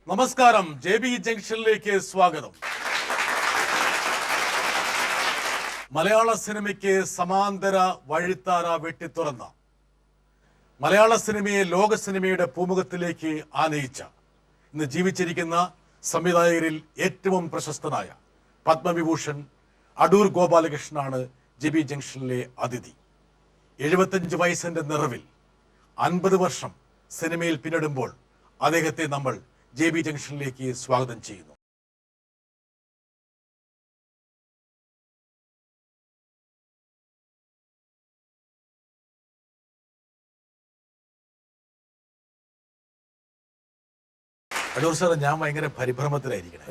നമസ്കാരം. JB ജംഗ്ഷനിലേക്ക് സ്വാഗതം. മലയാള സിനിമയ്ക്ക് സമാന്തര വഴിത്താര വെട്ടിത്തുറന്ന, മലയാള സിനിമയെ ലോക സിനിമയുടെ പൂമുഖത്തിലേക്ക് ആനയിച്ച, ഇന്ന് ജീവിച്ചിരിക്കുന്ന സംവിധായകരിൽ ഏറ്റവും പ്രശസ്തനായ പത്മവിഭൂഷൺ അടൂർ ഗോപാലകൃഷ്ണനാണ് JB ജംഗ്ഷനിലെ അതിഥി. 75 വയസ്സിന്റെ നിറവിൽ 50 വർഷം സിനിമയിൽ പിന്നിടുമ്പോൾ അദ്ദേഹത്തെ നമ്മൾ JB ജംഗ്ഷനിലേക്ക് സ്വാഗതം ചെയ്യുന്നു. അടൂർ സാർ, ഞാൻ ഭയങ്കര പരിഭ്രമത്തിലായിരിക്കണം.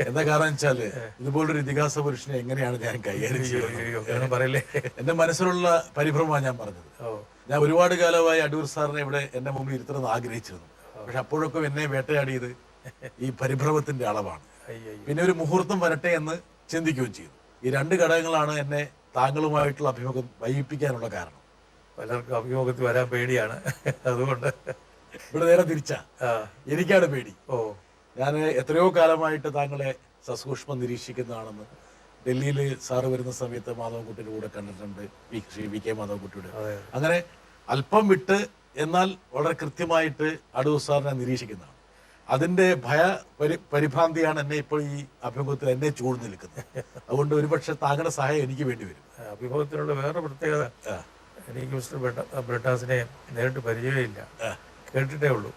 എന്താ കാരണം വെച്ചാല് ഇതുപോലൊരു ഇതിഹാസ പുരുഷനെ എങ്ങനെയാണ് ഞാൻ കൈകാര്യം ചെയ്യുന്നത്? എന്റെ മനസ്സിലുള്ള പരിഭ്രമമാണ് ഞാൻ പറഞ്ഞത്. ഞാൻ ഒരുപാട് കാലമായി അടൂർ സാറിനെ ഇവിടെ എന്റെ മുമ്പിൽ ഇരുത്തണമെന്ന് ആഗ്രഹിച്ചിരുന്നു. പക്ഷെ അപ്പോഴൊക്കെ എന്നെ വേട്ടയാടിയത് ഈ പരിഭ്രമത്തിന്റെ അളവാണ്. പിന്നെ ഒരു മുഹൂർത്തം വരട്ടെ എന്ന് ചിന്തിക്കുകയും ചെയ്തു. ഈ രണ്ട് ഘടകങ്ങളാണ് എന്നെ താങ്കളുമായിട്ടുള്ള അഭിമുഖം വൈകിപ്പിക്കാനുള്ള കാരണം. പലർക്കും അഭിമുഖത്തിൽ വരാൻ പേടിയാണ്, അതുകൊണ്ട് ഇവിടെ നേരെ തിരിച്ചാ, എനിക്കാണ് പേടി. ഞാൻ എത്രയോ കാലമായിട്ട് താങ്കളെ സസൂക്ഷ്മം നിരീക്ഷിക്കുന്നതാണെന്ന് ഡൽഹിയിൽ സാറ് വരുന്ന സമയത്ത് മാധവൻകുട്ടിയുടെ കൂടെ കണ്ടിട്ടുണ്ട്, ശ്രീ VK മാധവൻകുട്ടിയുടെ. അങ്ങനെ അല്പം വിട്ട് എന്നാൽ വളരെ കൃത്യമായിട്ട് അടൂർ സാറിനെ നിരീക്ഷിക്കുന്നതാണ്. അതിന്റെ പരിഭ്രാന്തിയാണ് എന്നെ ഇപ്പോൾ ഈ അഭിമുഖത്തിൽ എന്നെ ചൂഴ്ന്നു നിൽക്കുന്നത്. അതുകൊണ്ട് ഒരുപക്ഷെ താങ്കളുടെ സഹായം എനിക്ക് വേണ്ടി വരും. അഭിമുഖത്തിനുള്ള വേറെ പ്രത്യേകത, എനിക്ക് മിസ്റ്റർ ബ്രിട്ടാസിനെ നേരിട്ട് പരിചയമില്ല, കേട്ടിട്ടേ ഉള്ളൂ,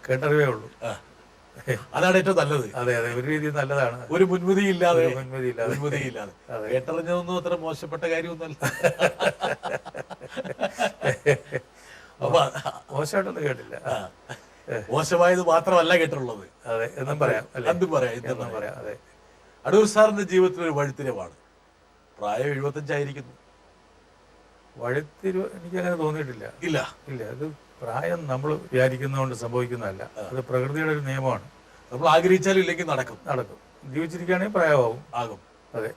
കേട്ടറിവേ ഉള്ളൂ. അതാണ് ഏറ്റവും നല്ലത്. അതെ അതെ, ഒരു രീതിയിൽ നല്ലതാണ്. ഒരു മുൻവിധിയില്ലാതെ കേട്ടറിഞ്ഞതൊന്നും അത്ര മോശപ്പെട്ട കാര്യമൊന്നുമല്ല. മോശമായിട്ടൊന്നും കേട്ടില്ല. മോശമായത് മാത്രമല്ല കേട്ടിട്ടുള്ളത്. അതെ, എന്നും പറയാം, എന്തും പറയാം. അതെ, അടൂർ സാറിന്റെ ജീവിതത്തിൽ ഒരു വഴിത്തിരിവാണ്. പ്രായം 75 ആയിരിക്കുന്നു. വഴിത്തിരിവ് എനിക്കങ്ങനെ തോന്നിയിട്ടില്ല. ഇല്ല, അത് പ്രായം നമ്മൾ വിചാരിക്കുന്നതുകൊണ്ട് സംഭവിക്കുന്നതല്ല, അത് പ്രകൃതിയുടെ ഒരു നിയമമാണ്. നമ്മൾ ആഗ്രഹിച്ചാലും ഇല്ലെങ്കിൽ നടക്കും. ജീവിച്ചിരിക്കുകയാണെങ്കിൽ പ്രായമാകും. അതെ,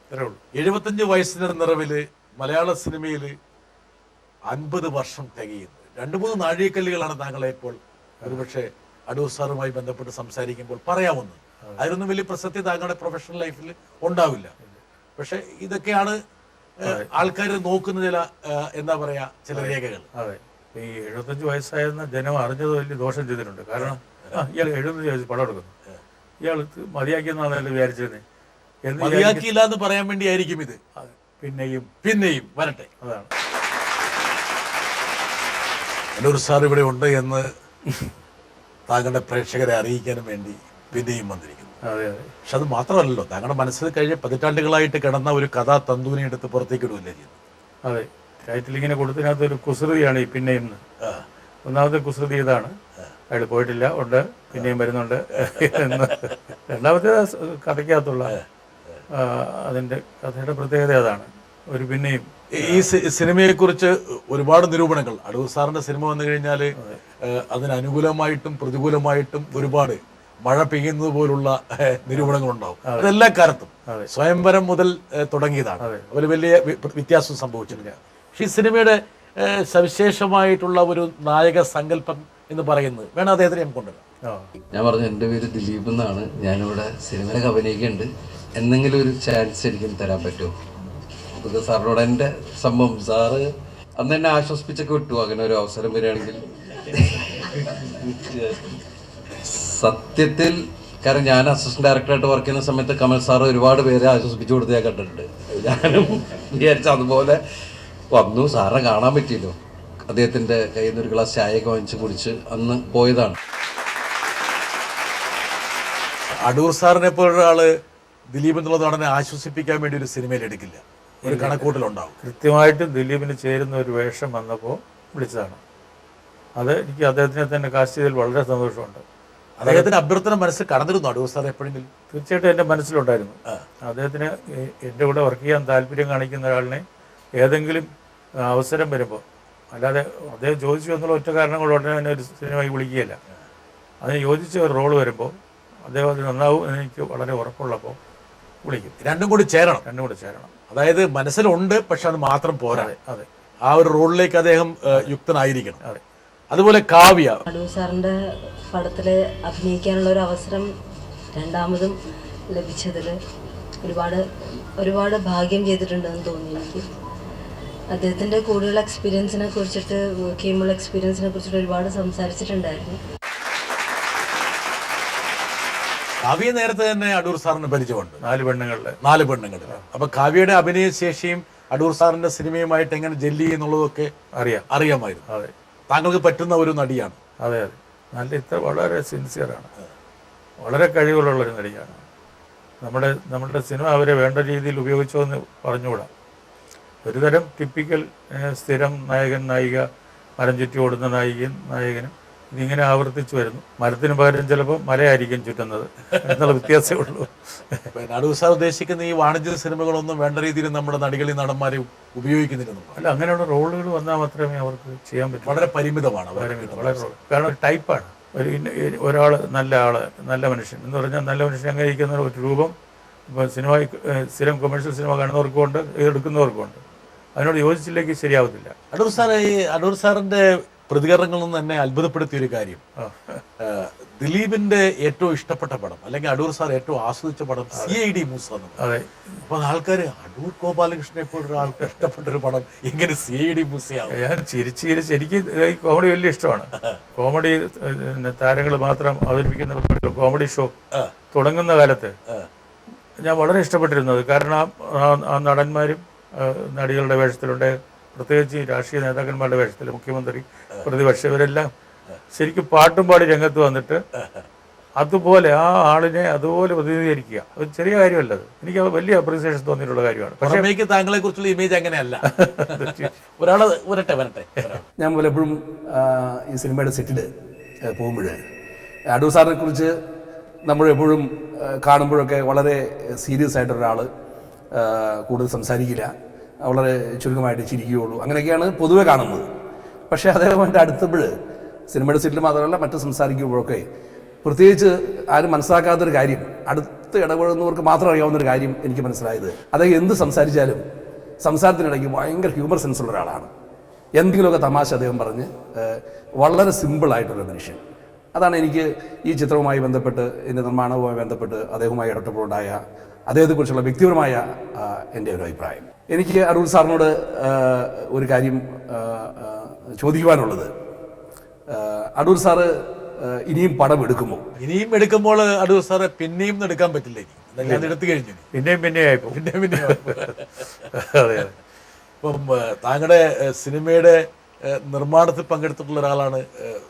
അത്രേ ഉള്ളൂ. 75 വയസ്സിന്റെ നിറവില് മലയാള സിനിമയിൽ 50 വർഷം തികയുന്നു. 2-3 നാഴികക്കല്ലുകളാണ് താങ്കളെ ഇപ്പോൾ ഒരുപക്ഷെ അടൂർ സാറുമായി ബന്ധപ്പെട്ട് സംസാരിക്കുമ്പോൾ പറയാവുന്നത്. അതിലൊന്നും വലിയ പ്രസക്തി താങ്കളുടെ പ്രൊഫഷണൽ ലൈഫിൽ ഉണ്ടാവില്ല. പക്ഷെ ഇതൊക്കെയാണ് ആൾക്കാർ നോക്കുന്ന ചില എന്താ പറയാ ചില രേഖകൾ. അതെ, ഈ 75 വയസ്സായെന്ന ജനം അറിഞ്ഞത് വലിയ ദോഷം ചെയ്തിട്ടുണ്ട്. കാരണം ഇയാൾ 75 വയസ്സ് പടം എടുക്കുന്നു, ഇയാൾ മതിയാക്കിയെന്നാണല്ലോ വിചാരിച്ചത്. മതിയാക്കിയില്ല എന്ന് പറയാൻ വേണ്ടിയായിരിക്കും ഇത്. പിന്നെയും വരട്ടെ. അതാണ്. അടൂർ സാർ ഇവിടെ ഉണ്ട് എന്ന് താങ്കളുടെ പ്രേക്ഷകരെ അറിയിക്കാനും വേണ്ടി പിന്നെയും വന്നിരിക്കുന്നു. പക്ഷെ അത് മാത്രമല്ലല്ലോ, താങ്കളുടെ മനസ്സിൽ കഴിഞ്ഞ പതിറ്റാണ്ടുകളായിട്ട് കിടന്ന ഒരു കഥാ തന്തൂനെ എടുത്ത് പുറത്തേക്ക് ഇടുകയല്ലേ ചെയ്യുന്നത്. അതെ, ടൈറ്റിൽ ഇങ്ങനെ കൊടുത്തതിനകത്തൊരു കുസൃതിയാണ് ഈ പിന്നെയും. ഒന്നാമത്തെ കുസൃതി ഇതാണ്, അയാൾ പോയിട്ടില്ല, ഉണ്ട്, പിന്നെയും വരുന്നുണ്ട് എന്ന്. രണ്ടാമത്തെ കഥയ്ക്കകത്തുള്ള അതിന്റെ കഥയുടെ പ്രത്യേകത അതാണ്, ഒരു പിന്നെയും. ഈ സിനിമയെ കുറിച്ച് ഒരുപാട് നിരൂപണങ്ങൾ, അടൂർ സാറിന്റെ സിനിമ വന്നു കഴിഞ്ഞാൽ അതിന് അനുകൂലമായിട്ടും പ്രതികൂലമായിട്ടും ഒരുപാട് മഴ പെയ്യുന്നത് പോലുള്ള നിരൂപണങ്ങളുണ്ടാവും. അതെല്ലാ കാലത്തും സ്വയംവരം മുതൽ തുടങ്ങിയതാണ്. ഒരു വലിയ വ്യത്യാസം സംഭവിച്ചിട്ടില്ല. പക്ഷെ ഈ സിനിമയുടെ സവിശേഷമായിട്ടുള്ള ഒരു നായക സങ്കല്പം എന്ന് പറയുന്നത് വേണം അദ്ദേഹത്തിന് ഞാൻ കൊണ്ടുവരാം. ഞാൻ പറഞ്ഞു, എൻ്റെ പേര് ദിലീപ് എന്നാണ്, ഞാനിവിടെ സിനിമയിലൊക്കെ അഭിനയിക്കുന്നുണ്ട്, എന്തെങ്കിലും ഒരു ചാൻസ് എനിക്ക് തരാൻ പറ്റുമോ? അതൊക്കെ സാറിനോട് എൻ്റെ സംഭവം, സാറ് അന്ന് എന്നെ ആശ്വസിപ്പിച്ചൊക്കെ വിട്ടു, അങ്ങനെ ഒരു അവസരം വരികയാണെങ്കിൽ. സത്യത്തിൽ കാരണം ഞാൻ അസിസ്റ്റന്റ് ഡയറക്ടറായിട്ട് വർക്ക് ചെയ്യുന്ന സമയത്ത് കമൽ സാറ് ഒരുപാട് പേരെ ആശ്വസിപ്പിച്ചു കൊടുത്ത് ഞാൻ കണ്ടിട്ടുണ്ട്. ഞാനും വിചാരിച്ച അതുപോലെ വന്നു, സാറിനെ കാണാൻ പറ്റിയല്ലോ, അദ്ദേഹത്തിൻ്റെ കയ്യിൽ നിന്ന് ഒരു ഗ്ലാസ് ചായയൊക്കെ വാങ്ങിച്ച് കുടിച്ച് അന്ന് പോയതാണ്. അടൂർ സാറിനെ പോലൊരാള് ദിലീപ് എന്നുള്ള നടനെ ആശ്വസിപ്പിക്കാൻ വേണ്ടി ഒരു സിനിമയിൽ എടുക്കില്ല, ഒരു കണക്കൂട്ടലുണ്ടാവും. കൃത്യമായിട്ടും ദിലീപിന് ചേരുന്ന ഒരു വേഷം വന്നപ്പോൾ വിളിച്ചതാണ്. അത് എനിക്ക് അദ്ദേഹത്തിനെ തന്നെ കാസ്റ്റ് ചെയ്തതിൽ വളരെ സന്തോഷമുണ്ട്. അദ്ദേഹത്തിന്റെ അഭ്യർത്ഥന മനസ്സിൽ കടന്നിരുന്നു അടൂർ സാർ എപ്പോഴെങ്കിലും? തീർച്ചയായിട്ടും എൻ്റെ മനസ്സിലുണ്ടായിരുന്നു. അദ്ദേഹത്തിന് എൻ്റെ കൂടെ വർക്ക് ചെയ്യാൻ താല്പര്യം കാണിക്കുന്ന ഒരാളിനെ ഏതെങ്കിലും അവസരം വരുമ്പോൾ, അല്ലാതെ അദ്ദേഹം ചോദിച്ചു എന്നുള്ള ഒറ്റ കാരണം കൊണ്ട് ഉടനെ തന്നെ ഒരു സിനിമയ്ക്ക് വിളിക്കുകയില്ല. അതിന് യോജിച്ച ഒരു റോള് വരുമ്പോൾ അദ്ദേഹം അത് നന്നാവും എന്ന് എനിക്ക് വളരെ ഉറപ്പുള്ളപ്പോൾ വിളിക്കും. രണ്ടും കൂടി ചേരണം. അതായത് മനസ്സിലുണ്ട്, പക്ഷെ അത് മാത്രം പോരാ. അതെ, ആ ഒരു റോളിലേക്ക് അദ്ദേഹം യുക്തനായിരിക്കണം. അതെ, അതുപോലെ കാവ്യ. അടൂർ സാറിൻ്റെ പടത്തിൽ അഭിനയിക്കാനുള്ള ഒരു അവസരം രണ്ടാമതും ലഭിച്ചതിൽ ഒരുപാട് ഭാഗ്യം ചെയ്തിട്ടുണ്ടെന്ന് തോന്നി എനിക്ക്. അദ്ദേഹത്തിൻ്റെ കൂടുതൽ എക്സ്പീരിയൻസിനെ കുറിച്ചിട്ട്, വർക്ക് ചെയ്യുമ്പോൾ എക്സ്പീരിയൻസിനെ കുറിച്ചിട്ട് ഒരുപാട് സംസാരിച്ചിട്ടുണ്ടായിരുന്നു. കാവ്യ നേരത്തെ തന്നെ അടൂർ സാറിന് പരിചയമുണ്ട്. 4 പെണ്ണുങ്ങളിൽ. അപ്പൊ കാവ്യയുടെ അഭിനയശേഷിയും അടൂർ സാറിന്റെ സിനിമയുമായിട്ട് എങ്ങനെ ജെല്ലി എന്നുള്ളതൊക്കെ അറിയാമായിരുന്നു. അതെ, താങ്കൾക്ക് പറ്റുന്ന ഒരു നടിയാണ്. അതെ, വളരെ സിൻസിയറാണ്, വളരെ കഴിവുള്ളൊരു നടിയാണ്. നമ്മുടെ സിനിമ അവരെ വേണ്ട രീതിയിൽ ഉപയോഗിച്ചോ എന്ന് പറഞ്ഞുകൂടാ. ഒരുതരം ടിപ്പിക്കൽ സ്ഥിരം നായകൻ നായിക, മരം ചുറ്റി ഓടുന്ന നായകനും ഇതിങ്ങനെ ആവർത്തിച്ചു വരുന്നു. മരത്തിന് പകരം ചിലപ്പോൾ മലയായിരിക്കും ചുറ്റുന്നത് എന്നുള്ള വ്യത്യാസമേ ഉള്ളൂ. അടൂർ സാർ ഉദ്ദേശിക്കുന്ന ഈ വാണിജ്യ സിനിമകളൊന്നും വേണ്ട രീതിയിൽ നമ്മുടെ നടികളി നടന്മാരെ ഉപയോഗിക്കുന്നില്ല. അല്ല, അങ്ങനെയുള്ള റോളുകൾ വന്നാൽ മാത്രമേ അവർക്ക് ചെയ്യാൻ പറ്റൂ. വളരെ പരിമിതമാണ്. കാരണം ഒരു ടൈപ്പാണ്. ഒരാൾ നല്ല മനുഷ്യൻ എന്ന് പറഞ്ഞാൽ നല്ല മനുഷ്യൻ അങ്ങനെ ഇരിക്കുന്ന ഒരു രൂപം ഇപ്പോൾ സ്ഥിരം കൊമേഴ്ഷ്യൽ സിനിമ കാണുന്നവർക്കുമുണ്ട്, എടുക്കുന്നവർക്കുമുണ്ട്. അതിനോട് യോജിച്ചില്ലെങ്കിൽ ശരിയാവത്തില്ല. അടൂർ സാറിന്റെ പ്രതികരണങ്ങളൊന്നും എന്നെ അത്ഭുതപ്പെടുത്തിയ ഒരു കാര്യം, ദിലീപിന്റെ ഏറ്റവും ഇഷ്ടപ്പെട്ട പടം അല്ലെങ്കിൽ അടൂർ സാർ ഏറ്റവും ആസ്വദിച്ച പടം CID മൂസ. അതെ. അപ്പൊ ആൾക്കാര് അടൂർ ഗോപാലകൃഷ്ണനെ പോലൊരു ആൾക്ക് ഇഷ്ടപ്പെട്ട ഒരു പടം എങ്ങനെ CID മൂസയാവും? ഞാൻ ചിരിച്ച് എനിക്ക് ഈ കോമഡി വലിയ ഇഷ്ടമാണ്. കോമഡി താരങ്ങൾ മാത്രം അവതരിപ്പിക്കുന്ന കോമഡി ഷോ തുടങ്ങുന്ന കാലത്ത് ഞാൻ വളരെ ഇഷ്ടപ്പെട്ടിരുന്നത്. കാരണം ആ നടന്മാരും നടികളുടെ വേഷത്തിലുണ്ട്, പ്രത്യേകിച്ച് രാഷ്ട്രീയ നേതാക്കന്മാരുടെ വേഷത്തിൽ, മുഖ്യമന്ത്രി, പ്രതിപക്ഷം, ഇവരെല്ലാം ശരിക്കും പാട്ടും പാടി രംഗത്ത് വന്നിട്ട് അതുപോലെ ആ ആളിനെ അതുപോലെ പ്രതിനിധീകരിക്കുക ഒരു ചെറിയ കാര്യമല്ല. അത് എനിക്ക് വലിയ അപ്രീസിയേഷൻ തോന്നിയിട്ടുള്ള കാര്യമാണ്. പക്ഷേ താങ്കളെ കുറിച്ചുള്ള ഇമേജ് അങ്ങനെയല്ല. ഒരാളെ വരട്ടെ. ഞാൻ പലപ്പോഴും ഈ സിനിമയുടെ സെറ്റിൽ പോകുമ്പോൾ അടൂർ സാറിനെ കുറിച്ച് നമ്മളെപ്പോഴും കാണുമ്പോഴൊക്കെ വളരെ സീരിയസ് ആയിട്ടൊരാൾ, കൂടുതൽ സംസാരിക്കില്ല, വളരെ ചുരുക്കമായിട്ട് ചിരിക്കുകയുള്ളൂ, അങ്ങനെയൊക്കെയാണ് പൊതുവെ കാണുന്നത്. പക്ഷേ അദ്ദേഹമായിട്ട് അടുത്തപ്പോൾ സിനിമയുടെ സെറ്റിൽ മാത്രമല്ല മറ്റ് സംസാരിക്കുമ്പോഴൊക്കെ പ്രത്യേകിച്ച് ആരും മനസ്സിലാക്കാത്തൊരു കാര്യം, അടുത്ത് ഇടപെടുന്നവർക്ക് മാത്രം അറിയാവുന്നൊരു കാര്യം എനിക്ക് മനസ്സിലായത്, അദ്ദേഹം എന്ത് സംസാരിച്ചാലും സംസാരത്തിനിടയ്ക്ക് ഭയങ്കര ഹ്യൂമർ സെൻസുള്ള ഒരാളാണ്. എന്തെങ്കിലുമൊക്കെ തമാശ അദ്ദേഹം പറഞ്ഞ് വളരെ സിമ്പിളായിട്ടുള്ള മനുഷ്യൻ. അതാണ് എനിക്ക് ഈ ചിത്രവുമായി ബന്ധപ്പെട്ട്, ഇതിൻ്റെ നിർമ്മാണവുമായി ബന്ധപ്പെട്ട് അദ്ദേഹവുമായി ഇടപെട്ടുണ്ടായ അദ്ദേഹത്തെക്കുറിച്ചുള്ള വ്യക്തിപരമായ എൻ്റെ ഒരു അഭിപ്രായം. എനിക്ക് അടൂർ സാറിനോട് ഒരു കാര്യം ചോദിക്കുവാനുള്ളത്, അടൂർ സാറ് ഇനിയും പടം എടുക്കുമ്പോൾ അടൂർ സാറെ പിന്നെയും എടുക്കാൻ പറ്റില്ല. എടുത്തു കഴിഞ്ഞു പിന്നെയും അതെ. ഇപ്പം താങ്കളുടെ സിനിമയുടെ നിർമ്മാണത്തിൽ പങ്കെടുത്തിട്ടുള്ള ഒരാളാണ്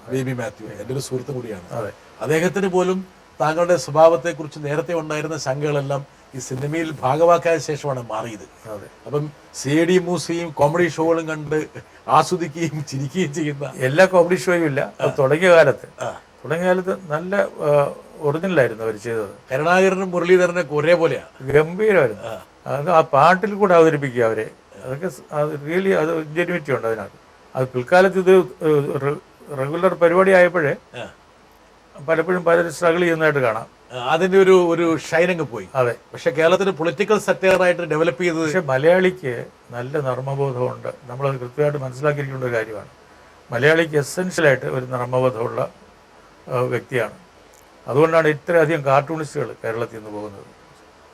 ബേബി മാത്യു, എൻ്റെ ഒരു സുഹൃത്ത് കൂടിയാണ്. അദ്ദേഹത്തിന് പോലും താങ്കളുടെ സ്വഭാവത്തെക്കുറിച്ച് നേരത്തെ ഉണ്ടായിരുന്ന ശങ്കകളെല്ലാം ഈ സിനിമയിൽ ഭാഗമാക്കിയ ശേഷമാണ് മാറിയത്. അപ്പം CID മൂസയും കോമഡി ഷോകളും കണ്ട് ആസ്വദിക്കുകയും ചിരിക്കുകയും ചെയ്യുന്ന എല്ലാ കോമഡി ഷോയും ഇല്ല. തുടങ്ങിയ കാലത്ത് നല്ല ഒറിജിനലായിരുന്നു അവർ ചെയ്തത്. കരുണാകരനും മുരളീധരനും ഒരേപോലെയാണ്, ഗംഭീരമായിരുന്നു. അത് ആ പാട്ടിൽ കൂടെ അവതരിപ്പിക്കുക അവരെ, അതൊക്കെ റിയലി അത് ജെന്യൂറ്റി ഉണ്ട് അതിനകത്ത്. അത് പിൽക്കാലത്ത് ഇത് റെഗുലർ പരിപാടി ആയപ്പോഴേ പലപ്പോഴും പലരും സ്ട്രഗിൾ ചെയ്യുന്നതായിട്ട് കാണാം. അതിന്റെ ഒരു ഷൈനിങ് പോയി. അതെ. പക്ഷെ കേരളത്തിൽ പൊളിറ്റിക്കൽ സെക്ടറായിട്ട് ഡെവലപ്പ് ചെയ്തത്. പക്ഷെ മലയാളിക്ക് നല്ല നർമ്മബോധമുണ്ട്. നമ്മളത് കൃത്യമായിട്ട് മനസ്സിലാക്കിയിരിക്കേണ്ട ഒരു കാര്യമാണ്. മലയാളിക്ക് എസെൻഷ്യലായിട്ട് ഒരു നർമ്മബോധമുള്ള വ്യക്തിയാണ്. അതുകൊണ്ടാണ് ഇത്രയധികം കാർട്ടൂണിസ്റ്റുകൾ കേരളത്തിൽ നിന്ന് പോകുന്നത്.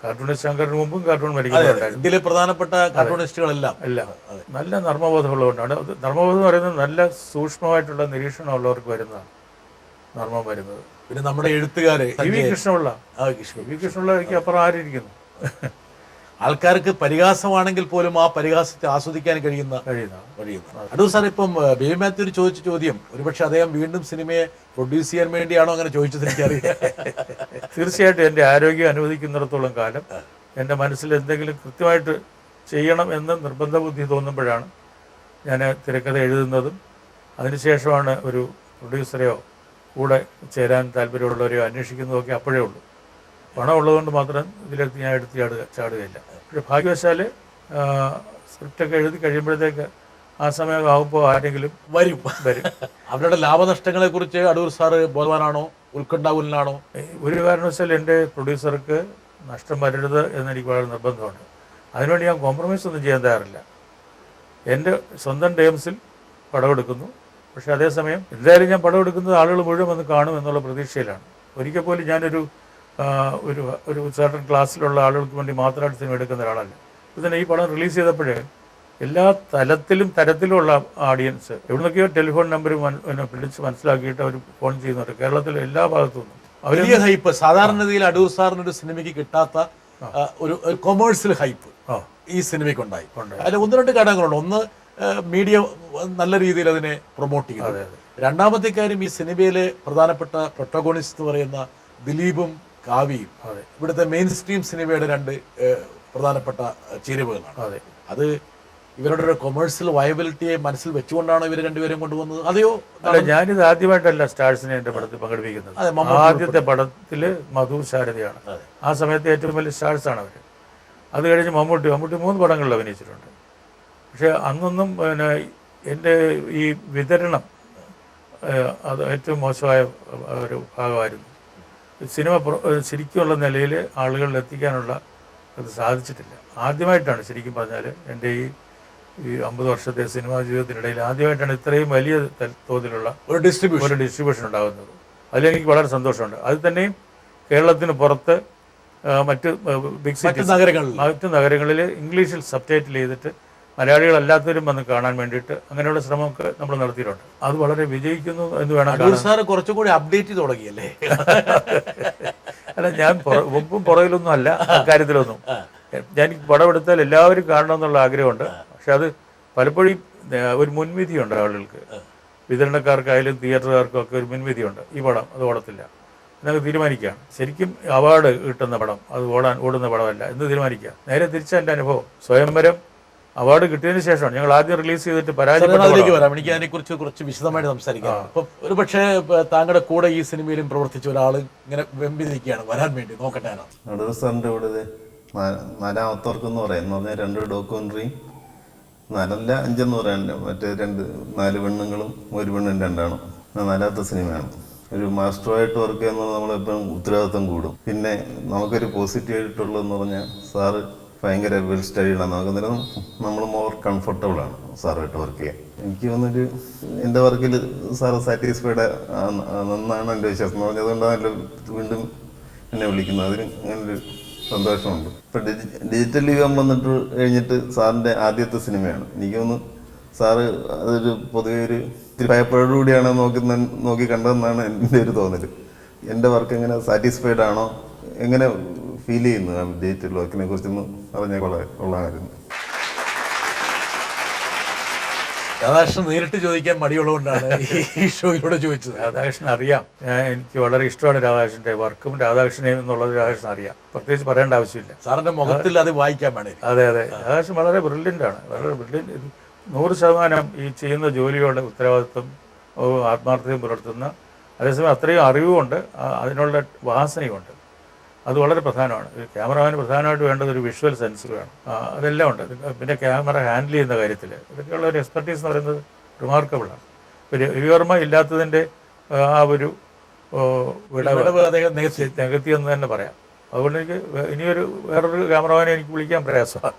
കാർട്ടൂണിസ്റ്റ് ശങ്കറിന് മുമ്പും കാർട്ടൂൺ പഠിക്കുന്നുണ്ടായിരുന്നു. ഇന്ത്യയിലെ പ്രധാനപ്പെട്ട കാർട്ടൂണിസ്റ്റുകളെല്ലാം നല്ല നർമ്മബോധമുള്ളതുകൊണ്ടാണ്. നർമ്മബോധം എന്ന് പറയുന്നത് നല്ല സൂക്ഷ്മമായിട്ടുള്ള നിരീക്ഷണമുള്ളവർക്ക് വരുന്നതാണ് നർമ്മം വരുന്നത്. പിന്നെ നമ്മുടെ എഴുത്തുകാര് വി കൃഷ്ണപിള്ള എനിക്ക് അപ്പുറം ആരിയിരിക്കുന്നു. ആൾക്കാർക്ക് പരിഹാസമാണെങ്കിൽ പോലും ആ പരിഹാസത്തെ ആസ്വദിക്കാൻ കഴിയുന്ന. അടൂർ സാർ, ഇപ്പം ബേബി മാത്യു ചോദിച്ച ചോദ്യം ഒരുപക്ഷെ അദ്ദേഹം വീണ്ടും സിനിമയെ പ്രൊഡ്യൂസ് ചെയ്യാൻ വേണ്ടിയാണോ അങ്ങനെ ചോദിച്ചത് എനിക്കറിയാം. തീർച്ചയായിട്ടും എൻ്റെ ആരോഗ്യം അനുവദിക്കുന്നിടത്തോളം കാലം എൻ്റെ മനസ്സിൽ എന്തെങ്കിലും കൃത്യമായിട്ട് ചെയ്യണം എന്ന് നിർബന്ധ ബുദ്ധി തോന്നുമ്പോഴാണ് ഞാൻ തിരക്കഥ എഴുതുന്നതും അതിനുശേഷമാണ് ഒരു പ്രൊഡ്യൂസറെയോ കൂടെ ചേരാൻ താല്പര്യമുള്ളവരെയോ അന്വേഷിക്കുന്നതൊക്കെ അപ്പോഴേ ഉള്ളൂ. പണം ഉള്ളതുകൊണ്ട് മാത്രം ഇതിലെത്തി ഞാൻ ചാടുകയില്ല. പക്ഷേ ഭാഗ്യവശാൽ സ്ക്രിപ്റ്റൊക്കെ എഴുതി കഴിയുമ്പോഴത്തേക്ക് ആ സമയം ആകുമ്പോൾ ആരെങ്കിലും വരും. അവരുടെ ലാഭനഷ്ടങ്ങളെക്കുറിച്ച് അടൂർ സാറ് ബോധവാനാണോ, ഉത്കണ്ഠാകുലനാണോ? ഒരു കാരണവശാൽ എൻ്റെ പ്രൊഡ്യൂസർക്ക് നഷ്ടം വരരുത് എന്നെനിക്ക് വളരെ നിർബന്ധമുണ്ട്. അതിനുവേണ്ടി ഞാൻ കോംപ്രമൈസ് ഒന്നും ചെയ്യാൻ തയ്യാറില്ല. എൻ്റെ സ്വന്തം ടേംസിൽ പടമെടുക്കുന്നു. പക്ഷേ അതേസമയം എന്തായാലും ഞാൻ പടം എടുക്കുന്നത് ആളുകൾ മുഴുവൻ വന്ന് കാണും എന്നുള്ള പ്രതീക്ഷയിലാണ്. ഒരിക്കൽ പോലും ഞാനൊരു ഒരു സർട്ടൺ ക്ലാസ്സിലുള്ള ആളുകൾക്ക് വേണ്ടി മാത്രമായിട്ട് സിനിമ എടുക്കുന്ന ഒരാളല്ല. ഇപ്പോൾ തന്നെ ഈ പടം റിലീസ് ചെയ്തപ്പോഴേ എല്ലാ തരത്തിലുള്ള ഓഡിയൻസ് എവിടുന്നൊക്കെയോ ടെലിഫോൺ നമ്പർ പിടിച്ച് മനസ്സിലാക്കിയിട്ട് അവർ ഫോൺ ചെയ്യുന്നുണ്ട്. കേരളത്തിലെ എല്ലാ ഭാഗത്തു നിന്നും വലിയ ഹൈപ്പ് സാധാരണഗതിയിൽ അടൂർ സാറിനൊരു സിനിമയ്ക്ക് കിട്ടാത്ത ഒരു കൊമേഴ്സ്യൽ ഹൈപ്പ് ഈ സിനിമയ്ക്ക് ഉണ്ടായി. അതിൽ 1-2 ഘടകങ്ങളുണ്ട്. ഒന്ന്, മീഡിയ നല്ല രീതിയിൽ അതിനെ പ്രൊമോട്ട് ചെയ്യുന്നത്. രണ്ടാമത്തെ കാര്യം, ഈ സിനിമയിലെ പ്രധാനപ്പെട്ട പ്രൊട്ടഗോണിസ്റ്റ് എന്ന് പറയുന്ന ദിലീപും കാവ്യയും ഇവിടുത്തെ മെയിൻ സ്ട്രീം സിനിമയുടെ 2 പ്രധാനപ്പെട്ട ചേരുവകളാണ്. അത് ഇവരുടെ ഒരു കൊമേഴ്സ്യൽ വയബിലിറ്റിയെ മനസ്സിൽ വെച്ചുകൊണ്ടാണ് ഇവർ രണ്ടുപേരും കൊണ്ടുവന്നത്. അതെയോ? അല്ല, ഞാനിത് ആദ്യമായിട്ടല്ല സ്റ്റാർസിനെ എൻ്റെ പടത്തിൽ പങ്കെടുപ്പിക്കുന്നത്. ആദ്യത്തെ പടത്തിൽ മധു ശാരദയാണ്. ആ സമയത്ത് ഏറ്റവും വലിയ സ്റ്റാർസാണ് അവർ. അത് കഴിഞ്ഞ് മമ്മൂട്ടി 3 പടങ്ങളിൽ അഭിനയിച്ചിട്ടുണ്ട്. പക്ഷെ അന്നൊന്നും പിന്നെ എൻ്റെ ഈ വിതരണം അത് ഏറ്റവും മോശമായ ഒരു ഭാഗമായിരുന്നു. സിനിമ ശരിക്കുമുള്ള നിലയിൽ ആളുകളിൽ എത്തിക്കാനുള്ള അത് സാധിച്ചിട്ടില്ല. ആദ്യമായിട്ടാണ് ശരിക്കും പറഞ്ഞാൽ എൻ്റെ ഈ 50 വർഷത്തെ സിനിമാ ജീവിതത്തിനിടയിൽ ആദ്യമായിട്ടാണ് ഇത്രയും വലിയ തോതിലുള്ള ഒരു ഡിസ്ട്രിബ്യൂഷൻ ഉണ്ടാകുന്നത്. അതിലെനിക്ക് വളരെ സന്തോഷമുണ്ട്. അത് തന്നെയും കേരളത്തിന് പുറത്ത് മറ്റ് ബിഗ് സിറ്റീസ് മറ്റ് നഗരങ്ങളിൽ ഇംഗ്ലീഷിൽ സബ്ടൈറ്റിൽ ചെയ്തിട്ട് മലയാളികളല്ലാത്തവരും വന്ന് കാണാൻ വേണ്ടിയിട്ട് അങ്ങനെയുള്ള ശ്രമമൊക്കെ നമ്മൾ നടത്തിയിട്ടുണ്ട്. അത് വളരെ വിജയിക്കുന്നു എന്ന് വേണം. കുറച്ചും കൂടി അപ്ഡേറ്റ് ചെയ്ത് തുടങ്ങിയല്ലേ? അല്ല, ഞാൻ മുമ്പും പുറകിലൊന്നും അല്ല അക്കാര്യത്തിലൊന്നും. ഞാൻ പടം എടുത്താൽ എല്ലാവരും കാണണം എന്നുള്ള ആഗ്രഹമുണ്ട്. പക്ഷെ അത് പലപ്പോഴും ഒരു മുൻവിധിയുണ്ട് ആളുകൾക്ക്, വിതരണക്കാർക്കായാലും തിയേറ്ററുകാർക്കും ഒക്കെ ഒരു മുൻവിധിയുണ്ട്. ഈ പടം അത് ഓടത്തില്ല എന്നൊക്കെ തീരുമാനിക്കുകയാണ്. ശരിക്കും അവാർഡ് കിട്ടുന്ന പടം അത് ഓടുന്ന പടമല്ല എന്ന് തീരുമാനിക്കുക. നേരെ തിരിച്ച എൻ്റെ അനുഭവം, സ്വയംവരം അവാർഡ് കിട്ടിയതിന് ശേഷമാണ് ഞങ്ങൾ ആദ്യം റിലീസ് ചെയ്തിട്ട് പരാജയപ്പെട്ടു വരാം. എനിക്ക് അതിനെക്കുറിച്ച് കുറച്ച് വിശദമായിട്ട് സംസാരിക്കാം. അപ്പം ഒരു പക്ഷേ താങ്കളുടെ കൂടെ ഈ സിനിമയിലും പ്രവർത്തിച്ച ഒരാൾ ഇങ്ങനെ വെമ്പി നിൽക്കുകയാണ് വരാൻ വേണ്ടി. നോക്കട്ടെ. അടൂർ സാറിൻ്റെ ഇവിടെ 4ാമത്തെ വർക്കെന്ന് പറയാം. 2 ഡോക്യുമെൻ്ററിയും 4 5 പറയാനില്ല. മറ്റേ 4 പെണ്ണുങ്ങളും 1 പെണ്ണും 2 ആണും 4ാമത്തെ സിനിമയാണ്. ഒരു മാസ്റ്ററുമായിട്ട് വർക്ക് ചെയ്യുന്നത് നമ്മളെപ്പോഴും ഉത്തരവാദിത്വം കൂടും. പിന്നെ നമുക്കൊരു പോസിറ്റീവ് ആയിട്ടുള്ളതെന്ന് പറഞ്ഞാൽ സാറ് ഭയങ്കര വെൽ സ്റ്റഡീഡ് ആണ്. നമുക്ക് അന്നേരം നമ്മൾ മോർ കംഫർട്ടബിളാണ് സാറുമായിട്ട് വർക്ക് ചെയ്യാൻ. എനിക്ക് തോന്നുന്നൊരു എൻ്റെ വർക്കിൽ സാറ് സാറ്റിസ്ഫൈഡ് എന്നാണ് എൻ്റെ വിശ്വാസം എന്ന് പറഞ്ഞത്. അതുകൊണ്ടാണ് വീണ്ടും എന്നെ വിളിക്കുന്നത്. അതിന് അങ്ങനൊരു സന്തോഷമുണ്ട്. ഇപ്പം ഡിജിറ്റൽ യുഗം വന്നിട്ട് കഴിഞ്ഞിട്ട് സാറിൻ്റെ ആദ്യത്തെ സിനിമയാണ്. എനിക്ക് തോന്നുന്നു സാറ് അതൊരു പൊതുവെ ഒരു ഇത്തിരി ഭയപ്പാടോടുകൂടിയാണ് നോക്കി കണ്ടതെന്നാണ് എൻ്റെ ഒരു തോന്നൽ. എൻ്റെ വർക്ക് എങ്ങനെ സാറ്റിസ്ഫൈഡ് ആണോ, എങ്ങനെ ഫീൽ ചെയ്യുന്നു ആ ഡിജിറ്റൽ വർക്കിനെ കുറിച്ചൊന്ന് അറിഞ്ഞാൽ കൊള്ളാമായിരുന്നു. രാധാകൃഷ്ണൻ നേരിട്ട് ചോദിക്കാൻ മടിയുള്ളതുകൊണ്ടാണ് ഈ ഷോയിലൂടെ ചോദിച്ചത്. രാധാകൃഷ്ണൻ അറിയാം, എനിക്ക് വളരെ ഇഷ്ടമാണ് രാധാകൃഷ്ണൻ്റെ വർക്കും രാധാകൃഷ്ണനെ എന്നുള്ളത് രാധാകൃഷ്ണൻ അറിയാം. പ്രത്യേകിച്ച് പറയേണ്ട ആവശ്യമില്ല. സാറിന്റെ മുഖത്തിൽ അത് വായിക്കാൻ വേണേ. അതെ, രാധാകൃഷ്ണൻ വളരെ ബ്രില്യൻ്റ് ആണ്. വളരെ ബ്രില്യൻ്റ്. 100% ഈ ചെയ്യുന്ന ജോലിയോടെ ഉത്തരവാദിത്വം ആത്മാർത്ഥതയും പുലർത്തുന്ന, അതേസമയം അത്രയും അറിവുമുണ്ട്, അതിനുള്ള വാസനയുമുണ്ട്. അത് വളരെ പ്രധാനമാണ്. ക്യാമറമാന് പ്രധാനമായിട്ട് വേണ്ടത് ഒരു വിഷ്വൽ സെൻസ് വേണം. അതെല്ലാം ഉണ്ട്. പിന്നെ ക്യാമറ ഹാൻഡിൽ ചെയ്യുന്ന കാര്യത്തിൽ ഇതൊക്കെയുള്ള ഒരു എക്സ്പെർട്ടീസ് എന്ന് പറയുന്നത് റിമാർക്കബിളാണ്. ഒരു രവിവർമ്മ ഇല്ലാത്തതിൻ്റെ ആ ഒരു നികത്തി എന്ന് തന്നെ പറയാം. അതുകൊണ്ട് എനിക്ക് ഇനിയൊരു വേറൊരു ക്യാമറമാനെ എനിക്ക് വിളിക്കാൻ പ്രയാസമാണ്.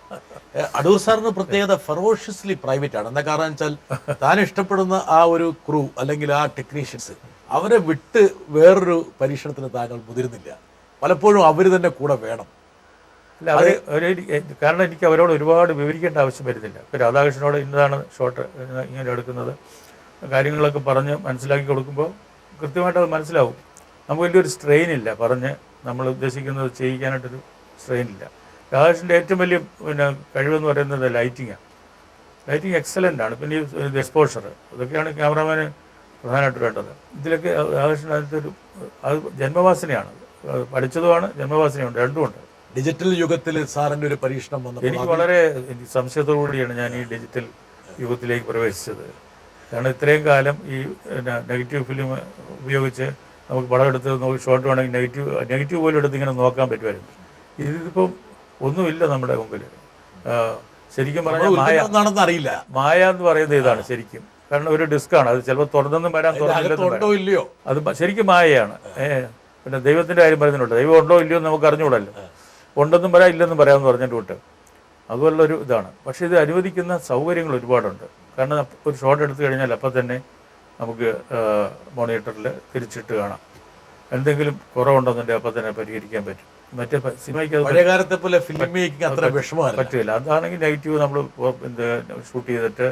അടൂർ സാറിന് പ്രത്യേകത ഫെറോഷ്യസ്ലി പ്രൈവറ്റ് ആണ്. എന്താ കാരണം വെച്ചാൽ താൻ ഇഷ്ടപ്പെടുന്ന ആ ഒരു ക്രൂ അല്ലെങ്കിൽ ആ ടെക്നീഷ്യൻസ് അവരെ വിട്ട് വേറൊരു പരീക്ഷണത്തിന് താങ്കൾ മുതിരുന്നില്ല. പലപ്പോഴും അവർ തന്നെ കൂടെ വേണം. അല്ല, കാരണം എനിക്ക് അവരോട് ഒരുപാട് വിവരിക്കേണ്ട ആവശ്യം വരുന്നില്ല. ഇപ്പോൾ രാധാകൃഷ്ണനോട് ഇന്നതാണ് ഷോട്ട് ഇങ്ങനെ എടുക്കുന്നത് കാര്യങ്ങളൊക്കെ പറഞ്ഞ് മനസ്സിലാക്കി കൊടുക്കുമ്പോൾ കൃത്യമായിട്ട് അത് മനസ്സിലാവും. നമുക്ക് വലിയൊരു സ്ട്രെയിൻ ഇല്ല, പറഞ്ഞ് നമ്മൾ ഉദ്ദേശിക്കുന്നത് ചെയ്യിക്കാനായിട്ടൊരു സ്ട്രെയിൻ ഇല്ല. രാധാകൃഷ്ണൻ്റെ ഏറ്റവും വലിയ കഴിവെന്ന് പറയുന്നത് ലൈറ്റിങ്ങാണ്. ലൈറ്റിങ് എക്സലൻ്റ് ആണ്. പിന്നെ ഈ എക്സ്പോഷർ, ഇതൊക്കെയാണ് ക്യാമറമാന് പ്രധാനമായിട്ട് വേണ്ടത്. ഇതിലൊക്കെ രാധാകൃഷ്ണൻ അതിനകത്തൊരു അത് ജന്മവാസനയാണ്, പഠിച്ചതുമാണ്, ജന്മവാസനയുണ്ട്, രണ്ടുമുണ്ട്. ഡിജിറ്റൽ യുഗത്തിൽ സാറിൻ്റെ ഒരു പരീക്ഷണം വന്നു. എനിക്ക് വളരെ സംശയത്തോടുകൂടിയാണ് ഞാൻ ഈ ഡിജിറ്റൽ യുഗത്തിലേക്ക് പ്രവേശിച്ചത്. കാരണം ഇത്രയും കാലം ഈ നെഗറ്റീവ് ഫിലിം ഉപയോഗിച്ച് നമുക്ക് പടം എടുത്ത് ഷോട്ട് വേണമെങ്കിൽ നെഗറ്റീവ് പോലും എടുത്ത് ഇങ്ങനെ നോക്കാൻ പറ്റുമായിരുന്നു. ഇതിപ്പം ഒന്നുമില്ല നമ്മുടെ മുമ്പിൽ. ശരിക്കും പറഞ്ഞാൽ മായ എന്ന് പറയുന്നത് ഇതാണ് ശരിക്കും. കാരണം ഒരു ഡിസ്ക്കാണ്, അത് ചിലപ്പോൾ തുറന്നെന്നും വരാൻ തുറന്നില്ലെന്നോ അത് ശരിക്കും മായയാണ്. പിന്നെ ദൈവത്തിൻ്റെ കാര്യം പറയുന്നുണ്ട്, ദൈവം ഉണ്ടോ ഇല്ലയോ എന്ന് നമുക്ക് അറിഞ്ഞുകൂടല്ലോ. ഉണ്ടെന്നും പറയാം ഇല്ലെന്നും പറയാമെന്ന് പറഞ്ഞിട്ട് വിട്ട് അതുപോലുള്ളൊരു ഇതാണ്. പക്ഷേ ഇത് അനുവദിക്കുന്ന സൗകര്യങ്ങൾ ഒരുപാടുണ്ട്. കാരണം ഒരു ഷോട്ട് എടുത്തു കഴിഞ്ഞാൽ അപ്പം തന്നെ നമുക്ക് മോണിറ്ററിൽ തിരിച്ചിട്ട് കാണാം. എന്തെങ്കിലും കുറവുണ്ടെന്നുണ്ടെങ്കിൽ അപ്പം തന്നെ പരിഹരിക്കാൻ പറ്റും. മറ്റേ സിനിമയ്ക്ക് അത് പഴയ കാലത്തെ പോലെ ഫിലിം മേക്കിംഗ് അത്ര വിഷമമല്ല. പറ്റില്ല. അതാണെങ്കിൽ നെഗറ്റീവ് നമ്മൾ ഷൂട്ട് ചെയ്തിട്ട്